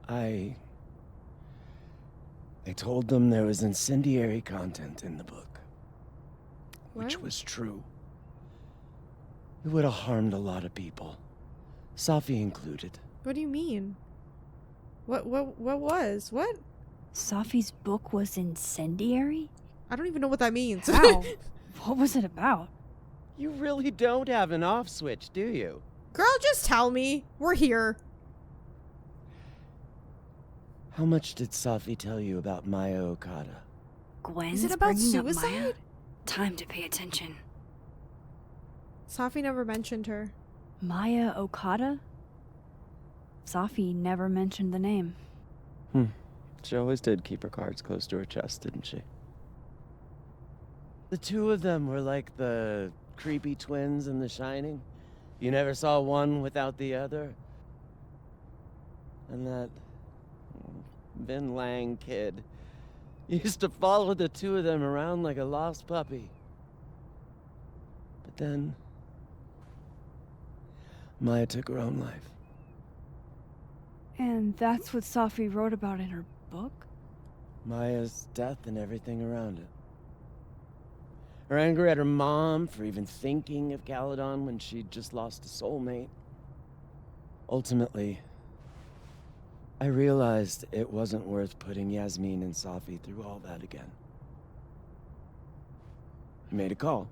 I told them there was incendiary content in the book. Which What? was true. It would have harmed a lot of people. Safi included. What do you mean? What was? What? Safi's book was incendiary? I don't even know what that means. How? What was it about? You really don't have an off switch, do you? Girl, just tell me. We're here. How much did Safi tell you about Maya Okada? Gwen's Is it about bringing up Maya? suicide? Time to pay attention. Safi never mentioned her. Maya Okada? Safi never mentioned the name. She always did keep her cards close to her chest, didn't she? The two of them were like the creepy twins in The Shining. You never saw one without the other. And that Vin Lang kid used to follow the two of them around like a lost puppy. But then Maya took her own life. And that's what Safi wrote about in her book? Maya's death and everything around it. Her anger at her mom for even thinking of Caledon when she'd just lost a soulmate. Ultimately, I realized it wasn't worth putting Yasmin and Safi through all that again. I made a call.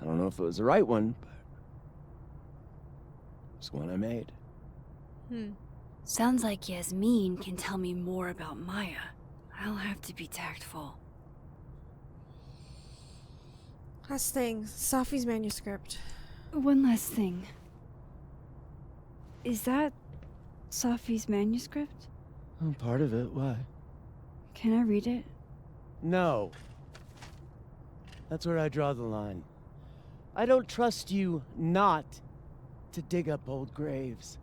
I don't know if it was the right one, but it's one I made. Sounds like Yasmin can tell me more about Maya. I'll have to be tactful. Last thing, Safi's manuscript. One last thing. Is that Safi's manuscript? Oh, part of it. Why? Can I read it? No. That's where I draw the line. I don't trust you not to dig up old graves.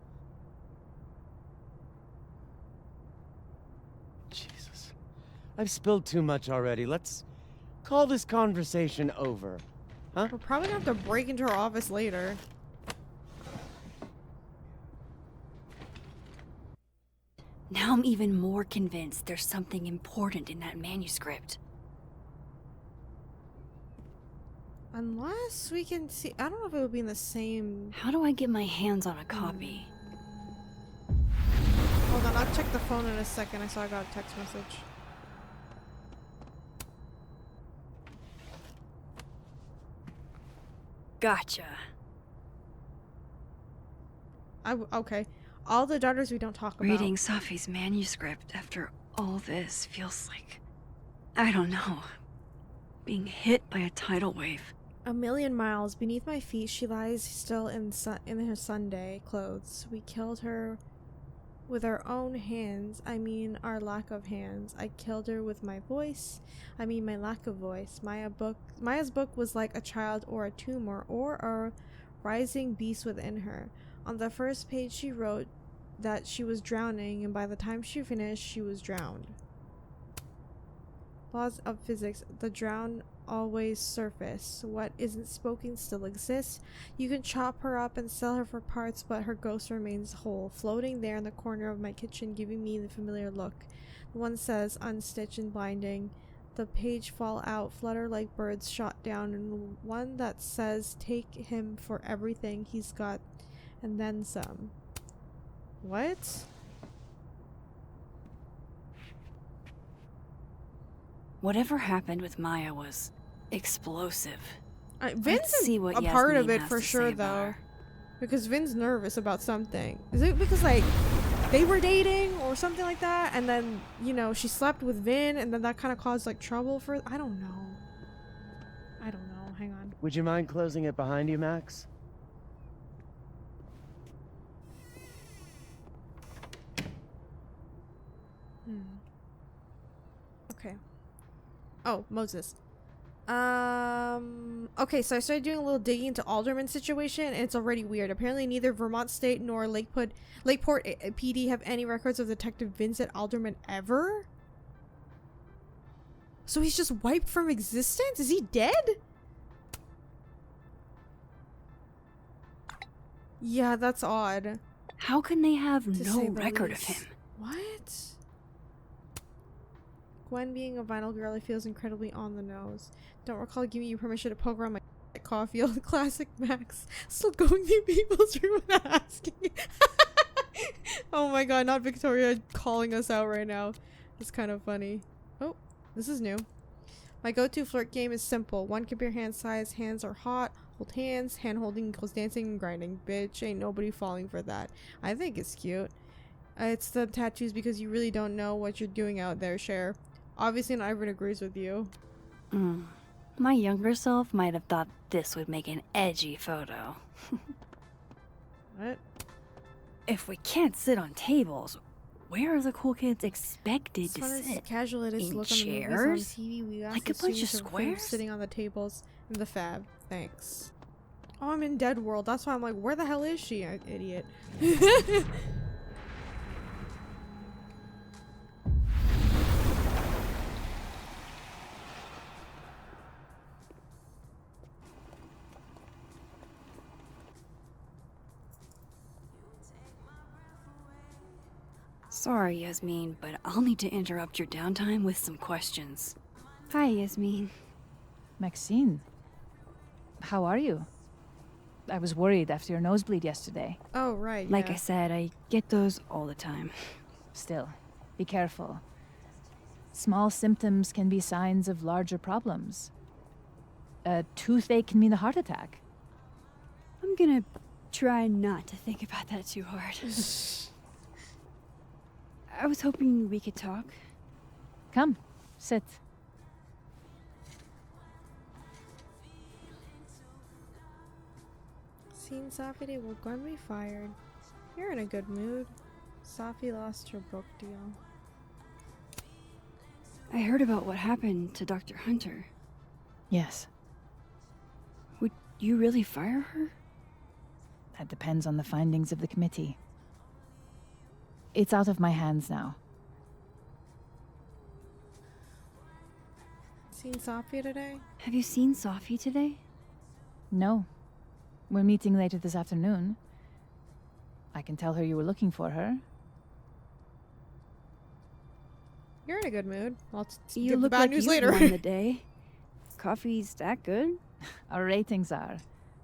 Jesus. I've spilled too much already. Let's call this conversation over. Huh? We're probably gonna have to break into her office later. Now I'm even more convinced there's something important in that manuscript. Unless we can see... I don't know if it would be in the same... How do I get my hands on a copy? Hold on, I'll check the phone in a second. I saw I got a text message. Gotcha. Okay. All the daughters we don't talk about. Reading Safi's manuscript after all this feels like... I don't know. Being hit by a tidal wave. A million miles beneath my feet, she lies still in her Sunday clothes. We killed her with our own hands. I mean, our lack of hands. I killed her with my voice. I mean, my lack of voice. Maya's book was like a child or a tumor or a rising beast within her. On the first page, she wrote that she was drowning, and by the time she finished, she was drowned. Laws of physics. The drowned always surface. What isn't spoken still exists. You can chop her up and sell her for parts, but her ghost remains whole, floating there in the corner of my kitchen, giving me the familiar look. The one says, unstitched and blinding. The page fall out, flutter like birds shot down, and one that says, take him for everything he's got, and then some. What? Whatever happened with Maya was explosive. Vin's see what a part of Yasmin it has for to sure, say about though. her. Because Vin's nervous about something. Is it because, like, they were dating or something like that, and then, you know, she slept with Vin, and then that kind of caused, like, trouble for... I don't know. I don't know. Hang on. Would you mind closing it behind you, Max? Okay. Oh, Moses. Okay, so I started doing a little digging into Alderman situation, and it's already weird. Apparently neither Vermont State nor Lakeport PD have any records of Detective Vincent Alderman ever? So he's just wiped from existence? Is he dead? Yeah, that's odd. How can they have To no say the record of least. him? What? Gwen being a vinyl girl, it feels incredibly on the nose. Don't recall giving you permission to poke around my Caulfield. Classic Max. Still going through people's room and asking. Oh my god, not Victoria calling us out right now. It's kind of funny. Oh, this is new. My go-to flirt game is simple. 1 cup your hand size. Hands are hot. Hold hands. Hand holding equals dancing and grinding. Bitch, ain't nobody falling for that. I think it's cute. It's the tattoos because you really don't know what you're doing out there, Cher. Obviously not everyone agrees with you. My younger self might have thought this would make an edgy photo. What? If we can't sit on tables, where are the cool kids expected to sit? Casual it is to In look on the movies on chairs? TV. We Like a bunch of squares? Sitting on the tables in the fab. Thanks. Oh, I'm in Dead World. That's why I'm like, where the hell is she? Idiot. Sorry, Yasmin, but I'll need to interrupt your downtime with some questions. Hi, Yasmin. Maxine, how are you? I was worried after your nosebleed yesterday. Oh, right, Like yeah. I said, I get those all the time. Still, be careful. Small symptoms can be signs of larger problems. A toothache can mean a heart attack. I'm gonna try not to think about that too hard. I was hoping we could talk. Come, sit. Seen Safi today will Gwen be fired. You're in a good mood. Safi lost her book deal. I heard about what happened to Dr. Hunter. Yes. Would you really fire her? That depends on the findings of the committee. It's out of my hands now. Seen Safi today? Have you seen Safi today? No. We're meeting later this afternoon. I can tell her you were looking for her. You're in a good mood. I'll You give the look bad like news you later. won the day. Coffee's that good? Our ratings are.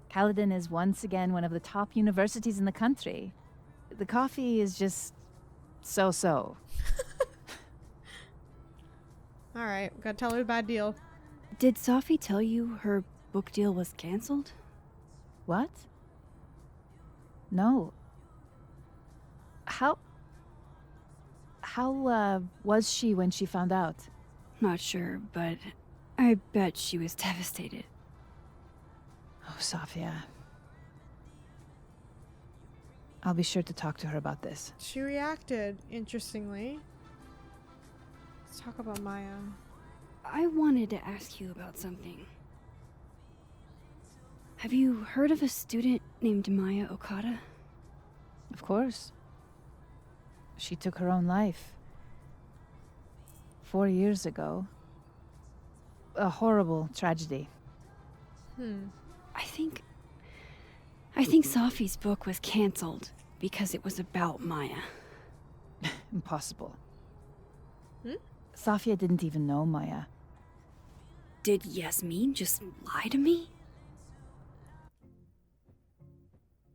Caledon is once again one of the top universities in the country. The coffee is just so-so. Alright, gotta tell her the bad deal. Did Safi tell you her book deal was canceled? What? No. How was she when she found out? Not sure, but I bet she was devastated. Oh, Safia. I'll be sure to talk to her about this. She reacted, interestingly. Let's talk about Maya. I wanted to ask you about something. Have you heard of a student named Maya Okada? Of course. She took her own life. 4 years ago. A horrible tragedy. I think Safi's book was canceled because it was about Maya. Impossible. Safia didn't even know Maya. Did Yasmin just lie to me?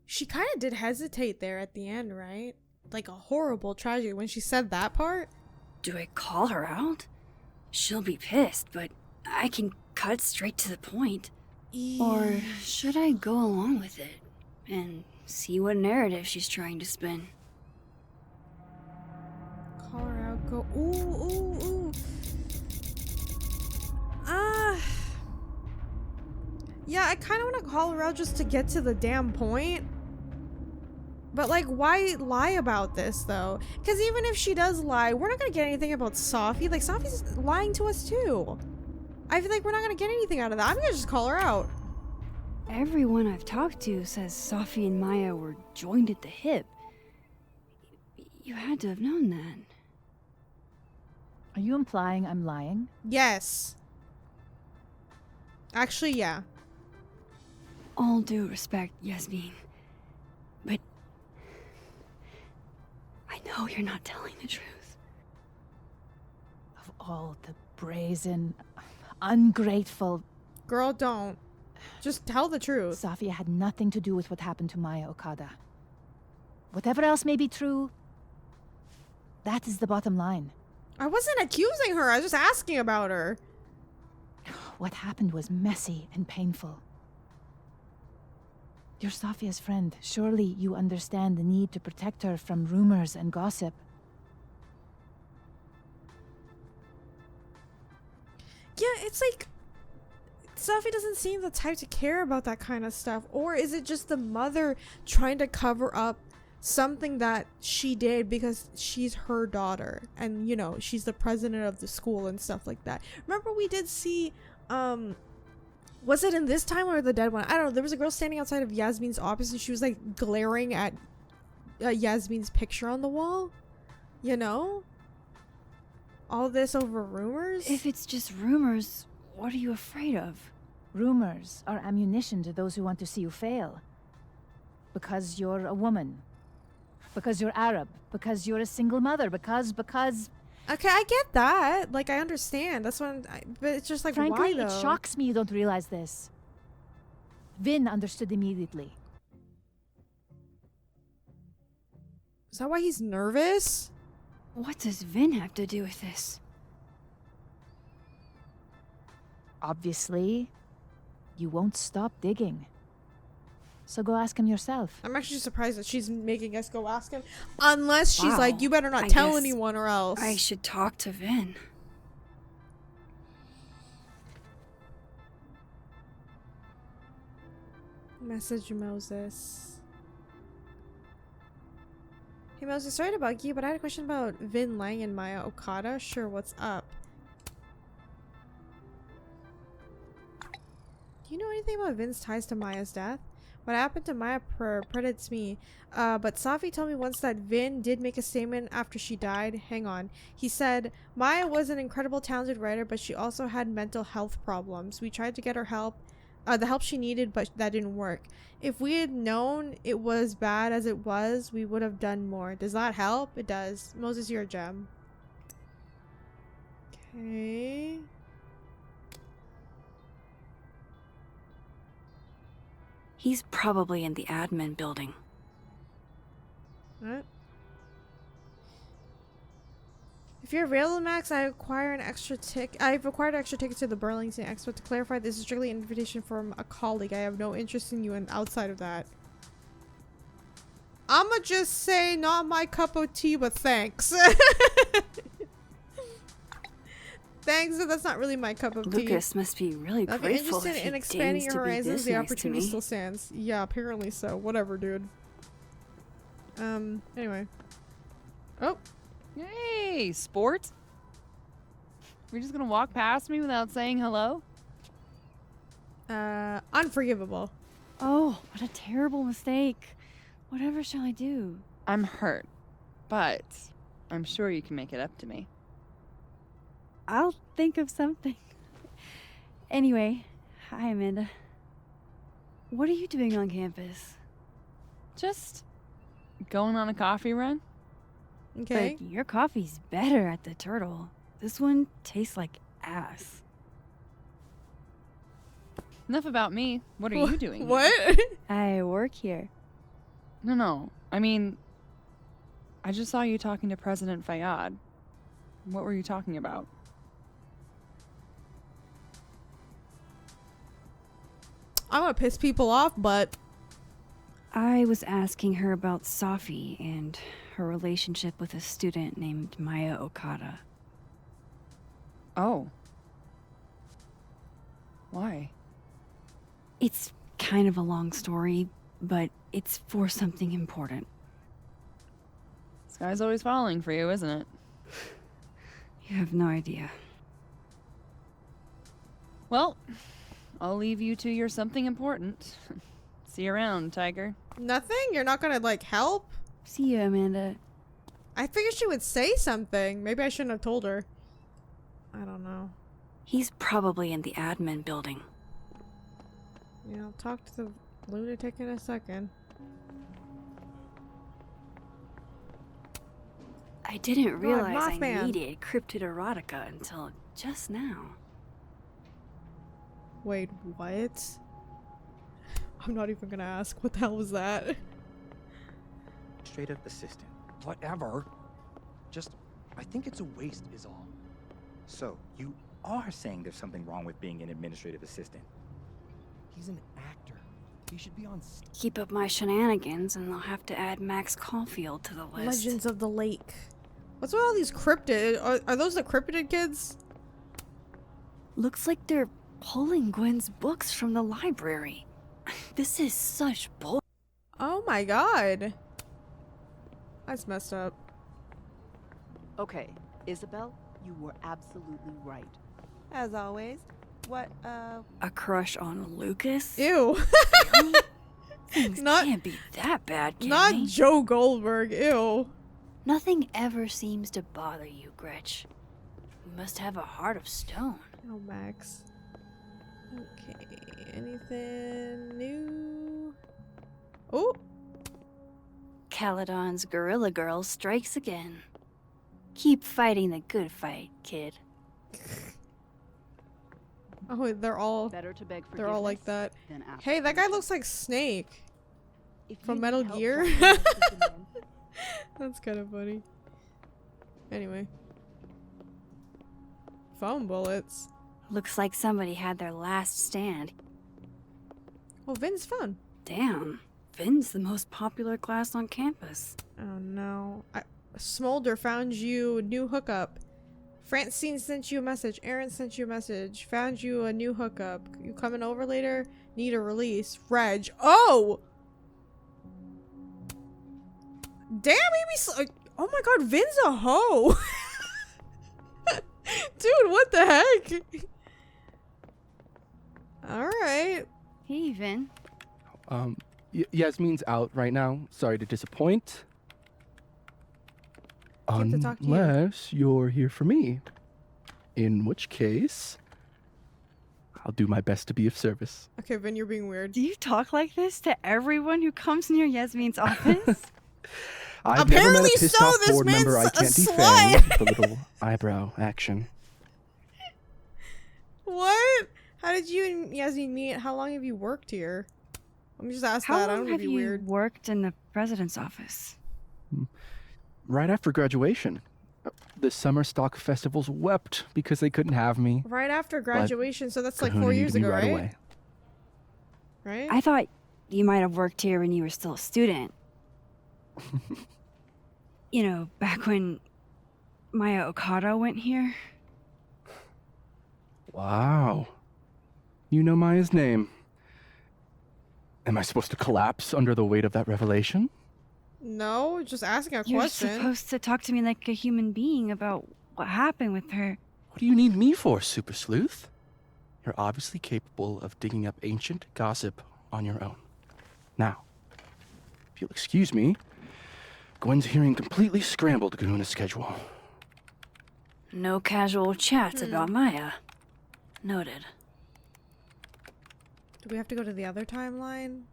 She kind of did hesitate there at the end, right? Like a horrible tragedy when she said that part. Do I call her out? She'll be pissed, but I can cut straight to the point. Or should I go along with it and see what narrative she's trying to spin? Call her out, go. Ooh. Yeah, I kind of want to call her out just to get to the damn point. But, like, why lie about this, though? Because even if she does lie, we're not going to get anything about Safi. Like, Safi's lying to us, too. I feel like we're not going to get anything out of that. I'm going to just call her out. Everyone I've talked to says Safi and Maya were joined at the hip. You had to have known that. Are you implying I'm lying? Yes. Actually, yeah. All due respect, Yasmin. But I know you're not telling the truth. Of all the brazen, ungrateful... Girl, don't. Just tell the truth. Safi had nothing to do with what happened to Maya Okada. Whatever else may be true, that is the bottom line. I wasn't accusing her. I was just asking about her. What happened was messy and painful. You're Safia's friend. Surely you understand the need to protect her from rumors and gossip. Yeah, it's like Safi doesn't seem the type to care about that kind of stuff. Or is it just the mother trying to cover up something that she did because she's her daughter and, you know, she's the president of the school and stuff like that? Remember we did see, was it in this time or the dead one? I don't know. There was a girl standing outside of Yasmin's office and she was like glaring at Yasmin's picture on the wall. You know? All this over rumors? If it's just rumors, what are you afraid of? Rumors are ammunition to those who want to see you fail. Because you're a woman. Because you're Arab. Because you're a single mother. Because... Okay, I get that. Like, I understand. That's what but it's just like, frankly, why though? It shocks me you don't realize this. Vin understood immediately. Is that why he's nervous? What does Vin have to do with this? Obviously, you won't stop digging. So go ask him yourself. I'm actually surprised that she's making us go ask him. Unless she's Wow. like, you better not I tell guess anyone or else. I should talk to Vin. Message Moses. Hey Moses, sorry to bug you, but I had a question about Vin Lang and Maya Okada. Sure, what's up? Do you know anything about Vin's ties to Maya's death? What happened to Maya predates me, but Safi told me once that Vin did make a statement after she died. Hang on. He said, Maya was an incredible talented writer, but she also had mental health problems. We tried to get her help, the help she needed, but that didn't work. If we had known it was bad as it was, we would have done more. Does that help? It does. Moses, you're a gem. Okay. He's probably in the admin building. What? If you're available, Max, I've acquired an extra ticket to the Burlington Expo. To clarify, this is strictly an invitation from a colleague. I have no interest in you and outside of that. I'ma just say not my cup of tea, but thanks. Thanks, but that's not really my cup of tea. Lucas must be really If you're grateful interested if he in expanding deigns your to be horizons, this the nice to opportunity me. still stands. Yeah, apparently so. Whatever, dude. Anyway. Oh. Hey, sport. We're just gonna walk past me without saying hello? Unforgivable. Oh, what a terrible mistake. Whatever shall I do? I'm hurt, but I'm sure you can make it up to me. I'll think of something. Anyway, hi Amanda. What are you doing on campus? Just going on a coffee run? Okay. But your coffee's better at the Turtle. This one tastes like ass. Enough about me. What are you doing here? What? I work here. No. I mean, I just saw you talking to President Fayyad. What were you talking about? I'm gonna piss people off, but I was asking her about Safi and her relationship with a student named Maya Okada. Oh. Why? It's kind of a long story, but it's for something important. Sky's always falling for you, isn't it? You have no idea. Well, I'll leave you to your something important. See you around, Tiger. nothing? You're not gonna, like, help? See you, Amanda. I figured she would say something. Maybe I shouldn't have told her. I don't know. He's probably in the admin building. Yeah, I'll talk to the lunatic in a second. I didn't realize I Mothman. needed cryptid erotica until just now. Wait, what? I'm not even gonna ask. What the hell was that? Administrative assistant. Whatever. Just, I think it's a waste is all. So, you are saying there's something wrong with being an administrative assistant? He's an actor. He should be on Keep up my shenanigans and they'll have to add Max Caulfield to the list. Legends of the Lake. What's with all these cryptid? Are those the cryptid kids? Looks like they're pulling Gwen's books from the library. This is such bull. Oh my god. That's messed up. Okay, Isabel, you were absolutely right. As always. What, A crush on Lucas? Ew. Really? Things can't be that bad, can Not they? Joe Goldberg. Ew. Nothing ever seems to bother you, Gretch. You must have a heart of stone. Oh, Max. Okay. Anything new? Oh. Caledon's Gorilla Girl strikes again. Keep fighting the good fight, kid. Oh, they're all Better to beg they're all like that. than ask Hey, that guy looks like Snake from Metal help Gear. dropping messages in them. That's kind of funny. Anyway. Foam bullets. Looks like somebody had their last stand. Well, Vin's fun. Damn, Vin's the most popular class on campus. Oh no. Smolder found you a new hookup. Francine sent you a message. Aaron sent you a message. Found you a new hookup. You coming over later? Need a release. Reg. Oh! Damn, oh my god, Vin's a hoe! Dude, what the heck? Alright. Hey, Vin. Yasmin's out right now. Sorry to disappoint. Get to talk to you. Unless you're here for me. In which case, I'll do my best to be of service. Okay, Vin, you're being weird. Do you talk like this to everyone who comes near Yasmin's office? I've never met Apparently a pissed so, off this board man's member I a can't slut. defend with a little eyebrow action. What? How did you and Yasmin meet? How long have you worked here? Let me just ask How that. I long don't want have to be you weird. worked in the president's office? Right after graduation. The summer stock festivals wept because they couldn't have me. Right after graduation, so that's like Kahuna 4 needed years me ago, right? away. Right? I thought you might have worked here when you were still a student. You know, back when Maya Okada went here. Wow. You know Maya's name. Am I supposed to collapse under the weight of that revelation? No, just asking a You're question. supposed to talk to me like a human being about what happened with her. What do you need me for, Super Sleuth? You're obviously capable of digging up ancient gossip on your own. Now, if you'll excuse me, Gwen's hearing completely scrambled Kahuna's schedule. No casual chats about Maya. Noted. Do we have to go to the other timeline?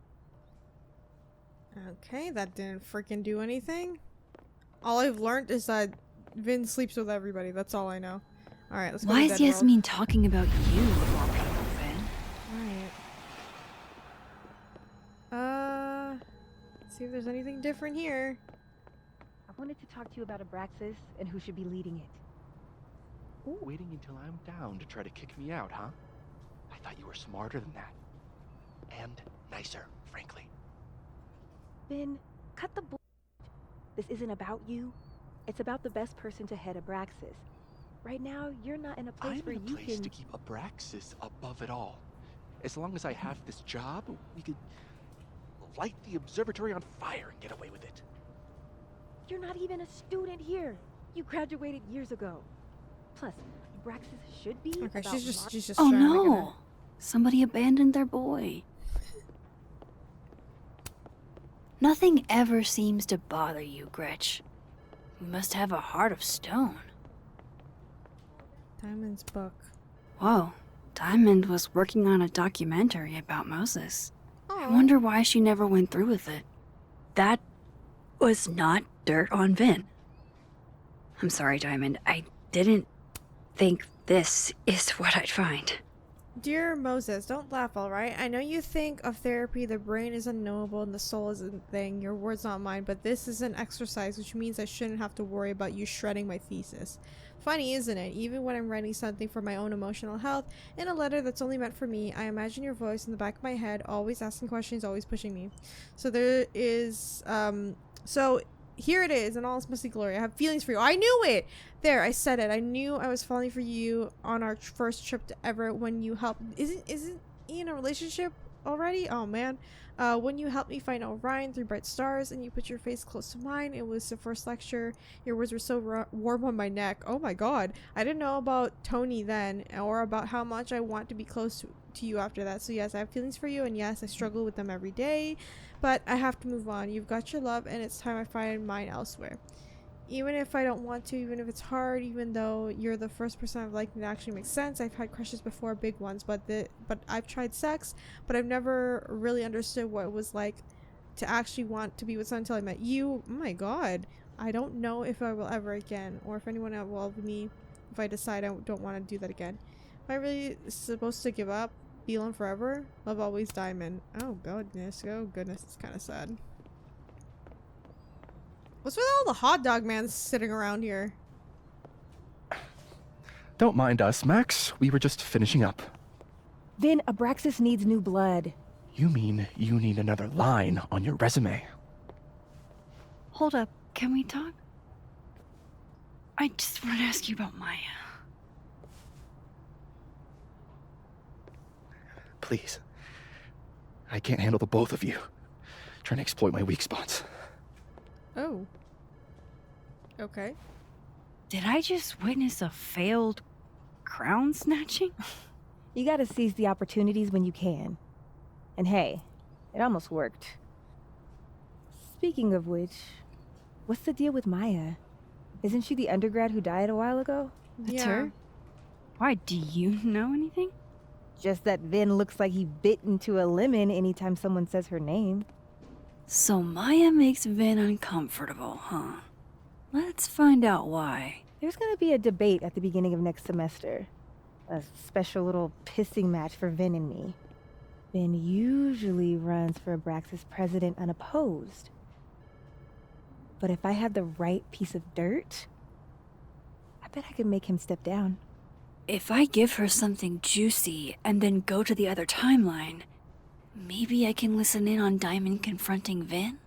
Okay, that didn't freaking do anything. All I've learned is that Vin sleeps with everybody. That's all I know. Alright, let's go Why to is Dead World. Yasmin talking about you of all people, Vin? Alright. See if there's anything different here. I wanted to talk to you about Abraxas and who should be leading it. Waiting until I'm down to try to kick me out, huh? I thought you were smarter than that. And nicer, frankly. Ben, cut the bull. This isn't about you. It's about the best person to head Abraxas. Right now, you're not in a place I'm where in a you place can... to keep Abraxas above it all. As long as I have this job, we could light the observatory on fire and get away with it. You're not even a student here. You graduated years ago. Plus, Abraxas should be Okay, about she's just Oh trying to get no! Somebody abandoned their boy. Nothing ever seems to bother you, Gretch. You must have a heart of stone. Diamond's book. Whoa, Diamond was working on a documentary about Moses. I Aw. wonder why she never went through with it. That was not dirt on Vin. I'm sorry, Diamond. I didn't think this is what I'd find. Dear Moses, don't laugh, alright? I know you think of therapy, the brain is unknowable and the soul is a thing. Your words, not mine, but this is an exercise, which means I shouldn't have to worry about you shredding my thesis. Funny, isn't it? Even when I'm writing something for my own emotional health, in a letter that's only meant for me, I imagine your voice in the back of my head, always asking questions, always pushing me. So there is, so here it is in all its messy glory. I have feelings for you. I knew it! There, I said it. I knew I was falling for you on our first trip to ever when you helped. Isn't he in a relationship already? Oh man. When you helped me find Orion, 3 bright stars, and you put your face close to mine. It was the first lecture. Your words were so warm on my neck. Oh my god. I didn't know about Tony then, or about how much I want to be close to you after that. So yes, I have feelings for you, and yes, I struggle with them every day. But I have to move on. You've got your love, and it's time I find mine elsewhere. Even if I don't want to, even if it's hard, even though you're the first person I've liked that actually makes sense. I've had crushes before, big ones, but I've tried sex, but I've never really understood what it was like to actually want to be with someone until I met you. Oh my god. I don't know if I will ever again, or if anyone will love me if I decide I don't want to do that again. Am I really supposed to give up? Be alone forever? Love always, Diamond. Oh goodness, it's kind of sad. What's with all the hot dog mans sitting around here? Don't mind us, Max. We were just finishing up. Vin, Abraxas needs new blood. You mean you need another line on your resume? Hold up, can we talk? I just want to ask you about Maya. Please. I can't handle the both of you trying to exploit my weak spots. Oh. Okay. Did I just witness a failed crown snatching? You gotta seize the opportunities when you can. And hey, it almost worked. Speaking of which, what's the deal with Maya? Isn't she the undergrad who died a while ago? That's her? Why, do you know anything? Just that Vin looks like he bit into a lemon anytime someone says her name. So Maya makes Vin uncomfortable, huh? Let's find out why. There's gonna be a debate at the beginning of next semester. A special little pissing match for Vin and me. Vin usually runs for Abraxas president unopposed. But if I had the right piece of dirt, I bet I could make him step down. If I give her something juicy and then go to the other timeline, maybe I can listen in on Diamond confronting Vin?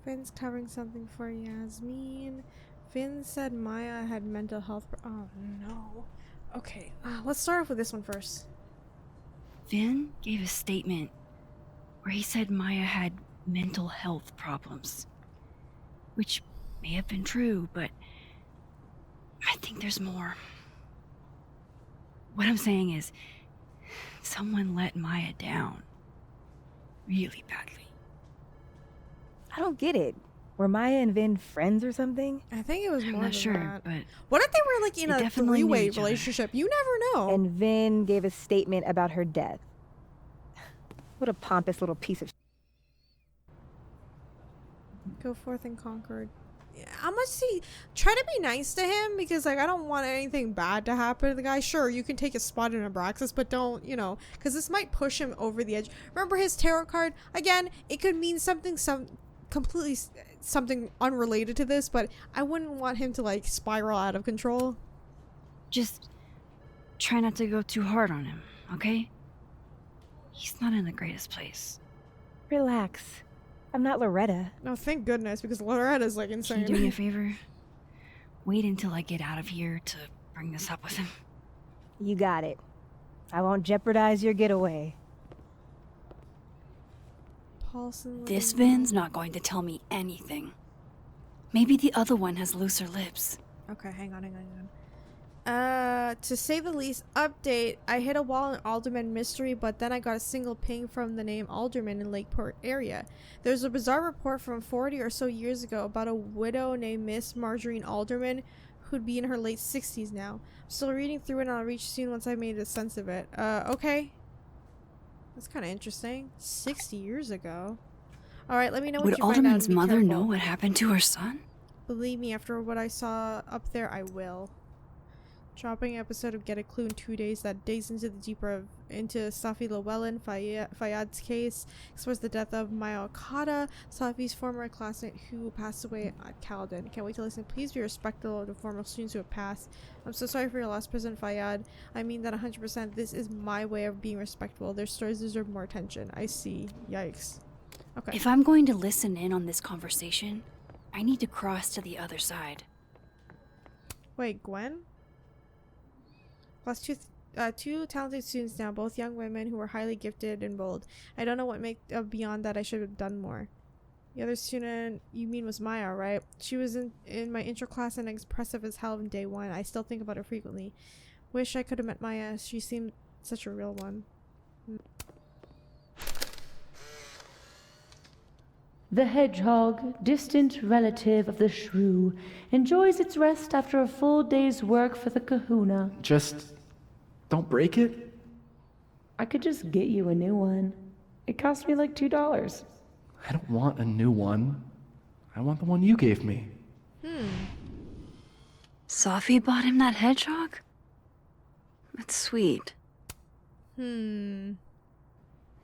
Vin's covering something for Yasmin. Vin said Maya had mental health. Oh no. Okay, let's start off with this one first. Vin gave a statement where he said Maya had mental health problems. Which may have been true, but I think there's more. What I'm saying is, someone let Maya down. Really badly. I don't get it. Were Maya and Vin friends or something? I think it was more I'm not than sure, that. but what if they were like in they a definitely knew three-way each other. relationship? You never know. And Vin gave a statement about her death. What a pompous little piece of Go forth and conquered. How much see? Try to be nice to him, because like I don't want anything bad to happen to the guy. Sure, you can take a spot in Abraxas, but don't, because this might push him over the edge. Remember his tarot card? Again, it could mean something completely something unrelated to this, but I wouldn't want him to like spiral out of control. Just try not to go too hard on him, okay? He's not in the greatest place. Relax. I'm not Loretta. No, thank goodness, because Loretta's like Can insane. you do me a favor? Wait until I get out of here to bring this up with him. You got it. I won't jeopardize your getaway. This Vin's not going to tell me anything. Maybe the other one has looser lips. Okay, hang on. To say the least, update. I hit a wall in Alderman mystery, but then I got a single ping from the name Alderman in Lakeport area. There's a bizarre report from 40 or so years ago about a widow named Miss Margarine Alderman who'd be in her late 60s now. I'm still reading through it and I'll reach soon once I made a sense of it. Okay. That's kind of interesting. 60 years ago. Alright, let me know what Would you find out. Alderman's and be mother careful. know what happened to her son? Believe me, after what I saw up there, I will. Dropping episode of Get a Clue in 2 days that digs into the into Safi Llewellyn Fayyad's case, explores the death of Maya Okada, Safi's former classmate who passed away at Caledon. Can't wait to listen. Please be respectful of the former students who have passed. I'm so sorry for your loss, President Fayyad. I mean that 100%. This is my way of being respectful. Their stories deserve more attention. I see. Yikes. Okay. If I'm going to listen in on this conversation, I need to cross to the other side. Wait, Gwen? Plus two talented students now, both young women who were highly gifted and bold. I don't know what beyond that I should have done more. The other student you mean was Maya, right? She was in my intro class and expressive as hell in day one. I still think about her frequently. Wish I could have met Maya. She seemed such a real one. The hedgehog, distant relative of the shrew, enjoys its rest after a full day's work for the kahuna. Just don't break it? I could just get you a new one. It cost me like $2. I don't want a new one. I want the one you gave me. Safi bought him that hedgehog? That's sweet.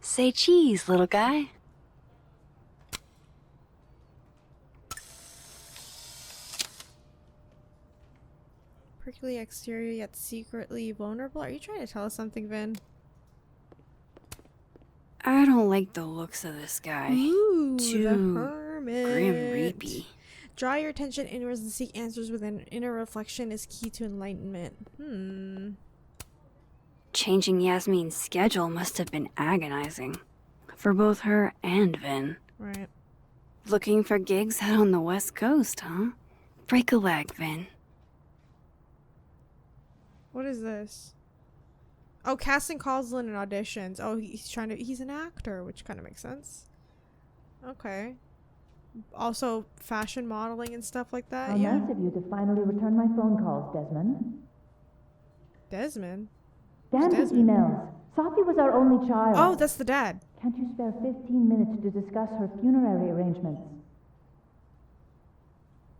Say cheese, little guy. Prickly exterior yet secretly vulnerable. Are you trying to tell us something, Vin? I don't like the looks of this guy. Ooh, Too the hermit. grim reapy. Draw your attention inwards and seek answers within. Inner reflection is key to enlightenment. Changing Yasmin's schedule must have been agonizing. For both her and Vin. Right. Looking for gigs out on the West Coast, huh? Break a leg, Vin. What is this? Oh, casting calls in and auditions. Oh, he's an actor, which kind of makes sense. Okay. Also, fashion modeling and stuff like that. How Yeah. nice of you to finally return my phone calls, Desmond. Desmond? Damn Who's the Desmond? emails. Safi was our only child. Oh, that's the dad. Can't you spare 15 minutes to discuss her funerary arrangements?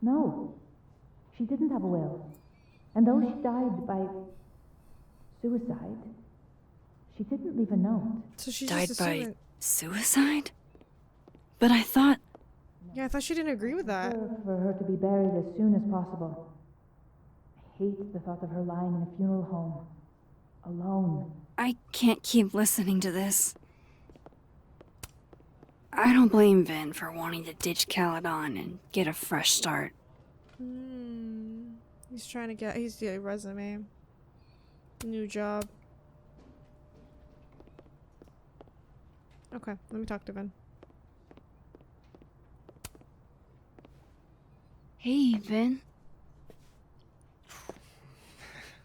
No. She didn't have a will. And though she died by suicide, she didn't leave a note. So she Died just by assumed suicide? But I thought... Yeah, I thought she didn't agree with that. For her to be buried as soon as possible. I hate the thought of her lying in a funeral home. Alone. I can't keep listening to this. I don't blame Vin for wanting to ditch Caledon and get a fresh start. He's trying to get a resume. New job. Okay, let me talk to Vin. Hey, Vin.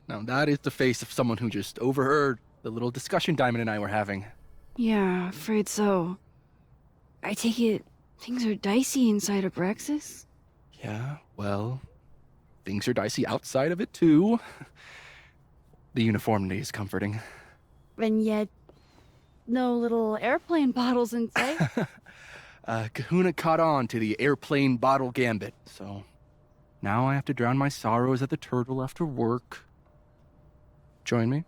Now that is the face of someone who just overheard the little discussion Diamond and I were having. Yeah, afraid so. I take it things are dicey inside of Brexis? Yeah, well, things are dicey outside of it too. The uniformity is comforting. And yet, no little airplane bottles in sight. Kahuna caught on to the airplane bottle gambit, so now I have to drown my sorrows at the Turtle after work. Join me?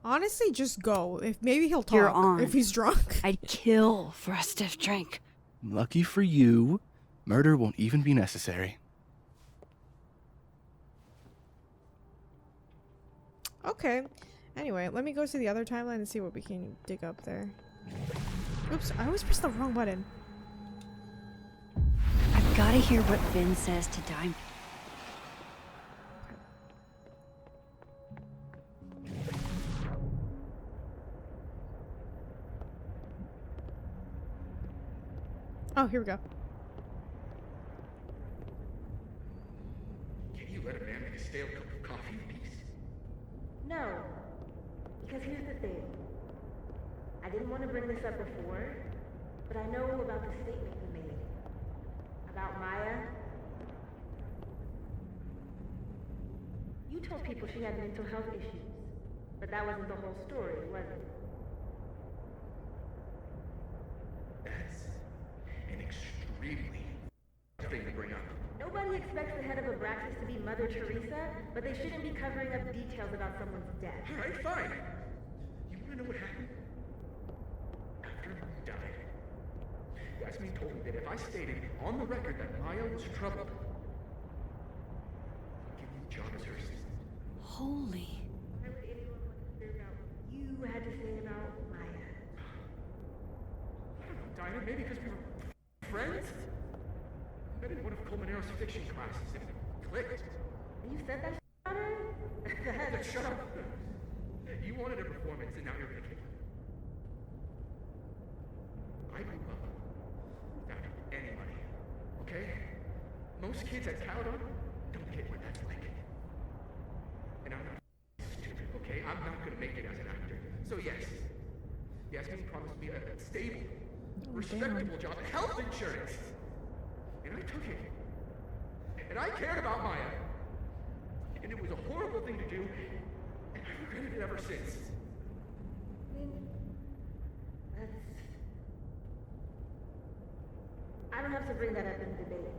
Honestly, just go. Maybe he'll talk. You're on. If he's drunk. I'd kill for a stiff drink. Lucky for you, murder won't even be necessary. Okay. Anyway, let me go to the other timeline and see what we can dig up there. Oops, I always press the wrong button. I've gotta hear what Vin says to Diamond. Oh, here we go. Can you let a man make a stale cup of coffee in peace? No. Because here's the thing. I didn't want to bring this up before, but I know about the statement you made. About Maya. You told people she had mental health issues, but that wasn't the whole story, was it? That's an extremely thing to bring up. No Nobody expects the head of Abraxas to be Mother Teresa, but they shouldn't be covering up details about someone's death. Alright, fine. You wanna know what happened? After Luke died, Yasmin told me that if I stated on the record that Maya was troubled, I'd give me a job as her assistant. Holy. Why would anyone want to figure out what you had to say about Maya? I don't know, Dinah, maybe because we were friends? I met in one of Colmenaro's fiction classes and it clicked. You said that about her? Shut up! You wanted a performance and now you're gonna kick it. I grew up without any money, okay? Most kids at Caledon don't get what that's like. And I'm not stupid, okay? I'm not gonna make it as an actor. So yes, Yasmin promised me a stable, respectable job and health insurance. And I took it. And I cared about Maya. And it was a horrible thing to do, and I regretted it ever since. I don't have to bring that up in debate.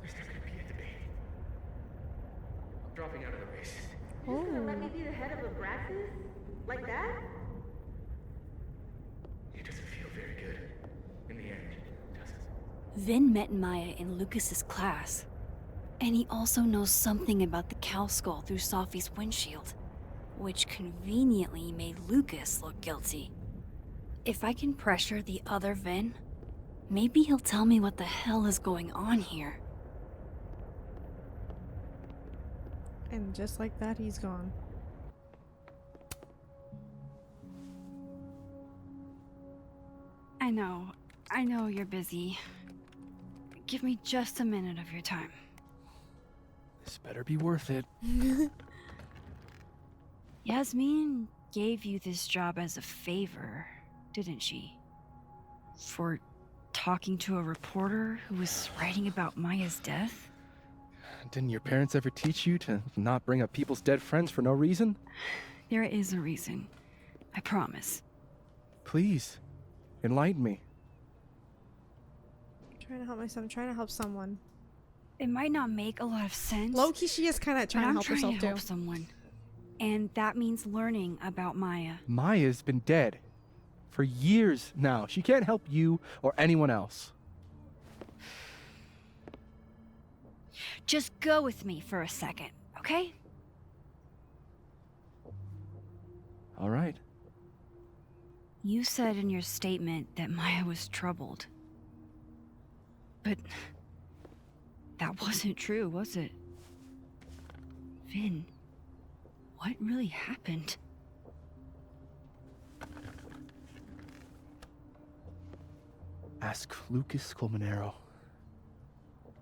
There's not gonna be a debate. I'm dropping out of the race. You're just gonna let me be the head of Abraxas? Like that? It doesn't feel very good in the end, does it? Vin met Maya in Lucas's class. And he also knows something about the cow skull through Safi's windshield, which conveniently made Lucas look guilty. If I can pressure the other Vin, maybe he'll tell me what the hell is going on here. And just like that, he's gone. I know you're busy. Give me just a minute of your time. This better be worth it. Yasmin gave you this job as a favor, didn't she? For talking to a reporter who was writing about Maya's death? Didn't your parents ever teach you to not bring up people's dead friends for no reason? There is a reason. I promise. Please, enlighten me. I'm trying to help myself. I'm trying to help someone. It might not make a lot of sense. Low-key, she is kind of trying to help herself to too. help someone. And that means learning about Maya. Maya's been dead for years now. She can't help you or anyone else. Just go with me for a second, okay? All right. You said in your statement that Maya was troubled. But that wasn't true, was it? Vin, what really happened? Ask Lucas Colmenero.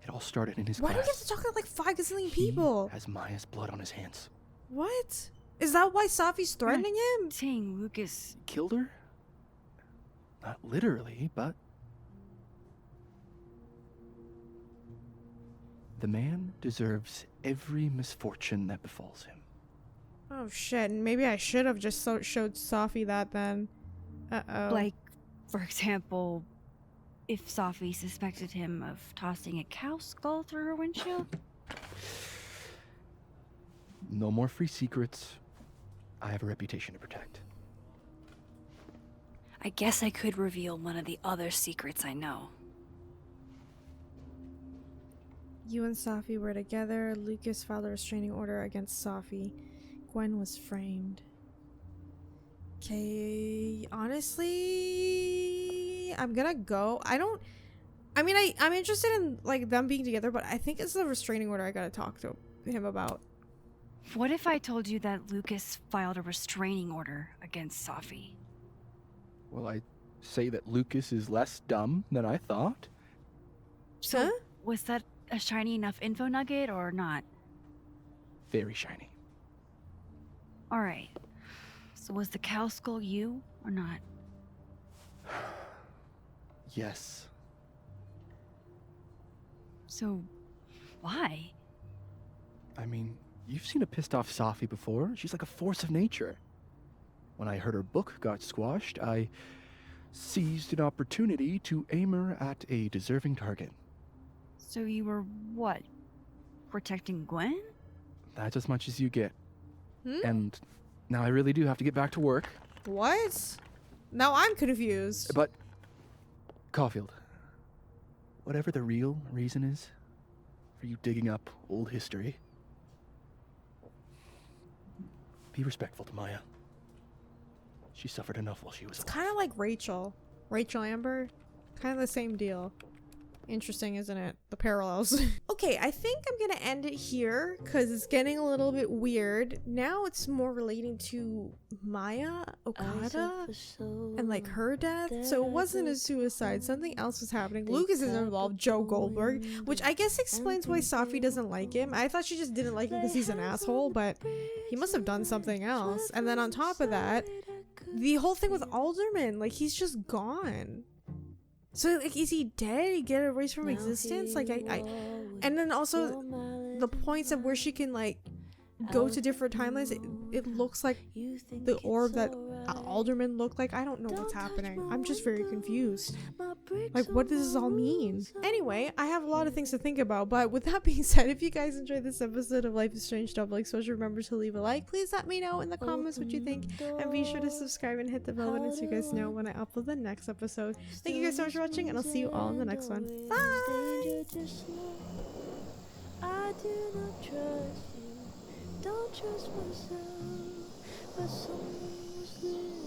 It all started in his Why do class. you have to talk to like 5 gazillion people? He has Maya's blood on his hands. What? Is that why Safi's threatening him? Saying Lucas killed her? Not literally, but... The man deserves every misfortune that befalls him. Oh shit, maybe I should have just showed Safi that then. Uh-oh. Like, for example, if Safi suspected him of tossing a cow skull through her windshield? No more free secrets. I have a reputation to protect. I guess I could reveal one of the other secrets I know. You and Safi were together. Lucas filed a restraining order against Safi. Gwen was framed. Okay, honestly, I'm gonna go. I'm interested in like them being together, but I think it's the restraining order I gotta talk to him about. What if I told you that Lucas filed a restraining order against Safi? Well, I say that Lucas is less dumb than I thought. So, was that a shiny enough info nugget or not? Very shiny. Alright. So was the cow skull you or not? Yes. So, why? I mean, you've seen a pissed off Safi before. She's like a force of nature. When I heard her book got squashed, I seized an opportunity to aim her at a deserving target. So you were what? Protecting Gwen? That's as much as you get. Hmm? And now I really do have to get back to work. What? Now I'm confused. But, Caulfield, whatever the real reason is for you digging up old history, be respectful to Maya. She suffered enough while she was It's kind of like Rachel. Rachel Amber. Kind of the same deal. Interesting, isn't it? The parallels. Okay, I think I'm gonna end it here because it's getting a little bit weird. Now it's more relating to Maya, Okada, and like her death. So it wasn't a suicide. Something else was happening. Lucas is involved, Joe Goldberg, which I guess explains why Safi doesn't like him. I thought she just didn't like him because he's an asshole, but he must have done something else. And then on top of that, the whole thing with Alderman, like he's just gone. So, like, is he dead? He get erased from existence? Like, and then also the points of where she can, like, go to different timelines, it looks like the orb that Alderman looked like. I don't know what's happening. I'm just very confused. Like, what does this all mean? Anyway, I have a lot of things to think about, but with that being said, if you guys enjoyed this episode of Life is Strange Double Exposure, remember to leave a like. Please let me know in the comments what you think, and be sure to subscribe and hit the bell button so you guys know when I upload the next episode. Thank you guys so much for watching, and I'll see you all in the next one. Bye! I do not trust you, don't trust myself, but someone was living.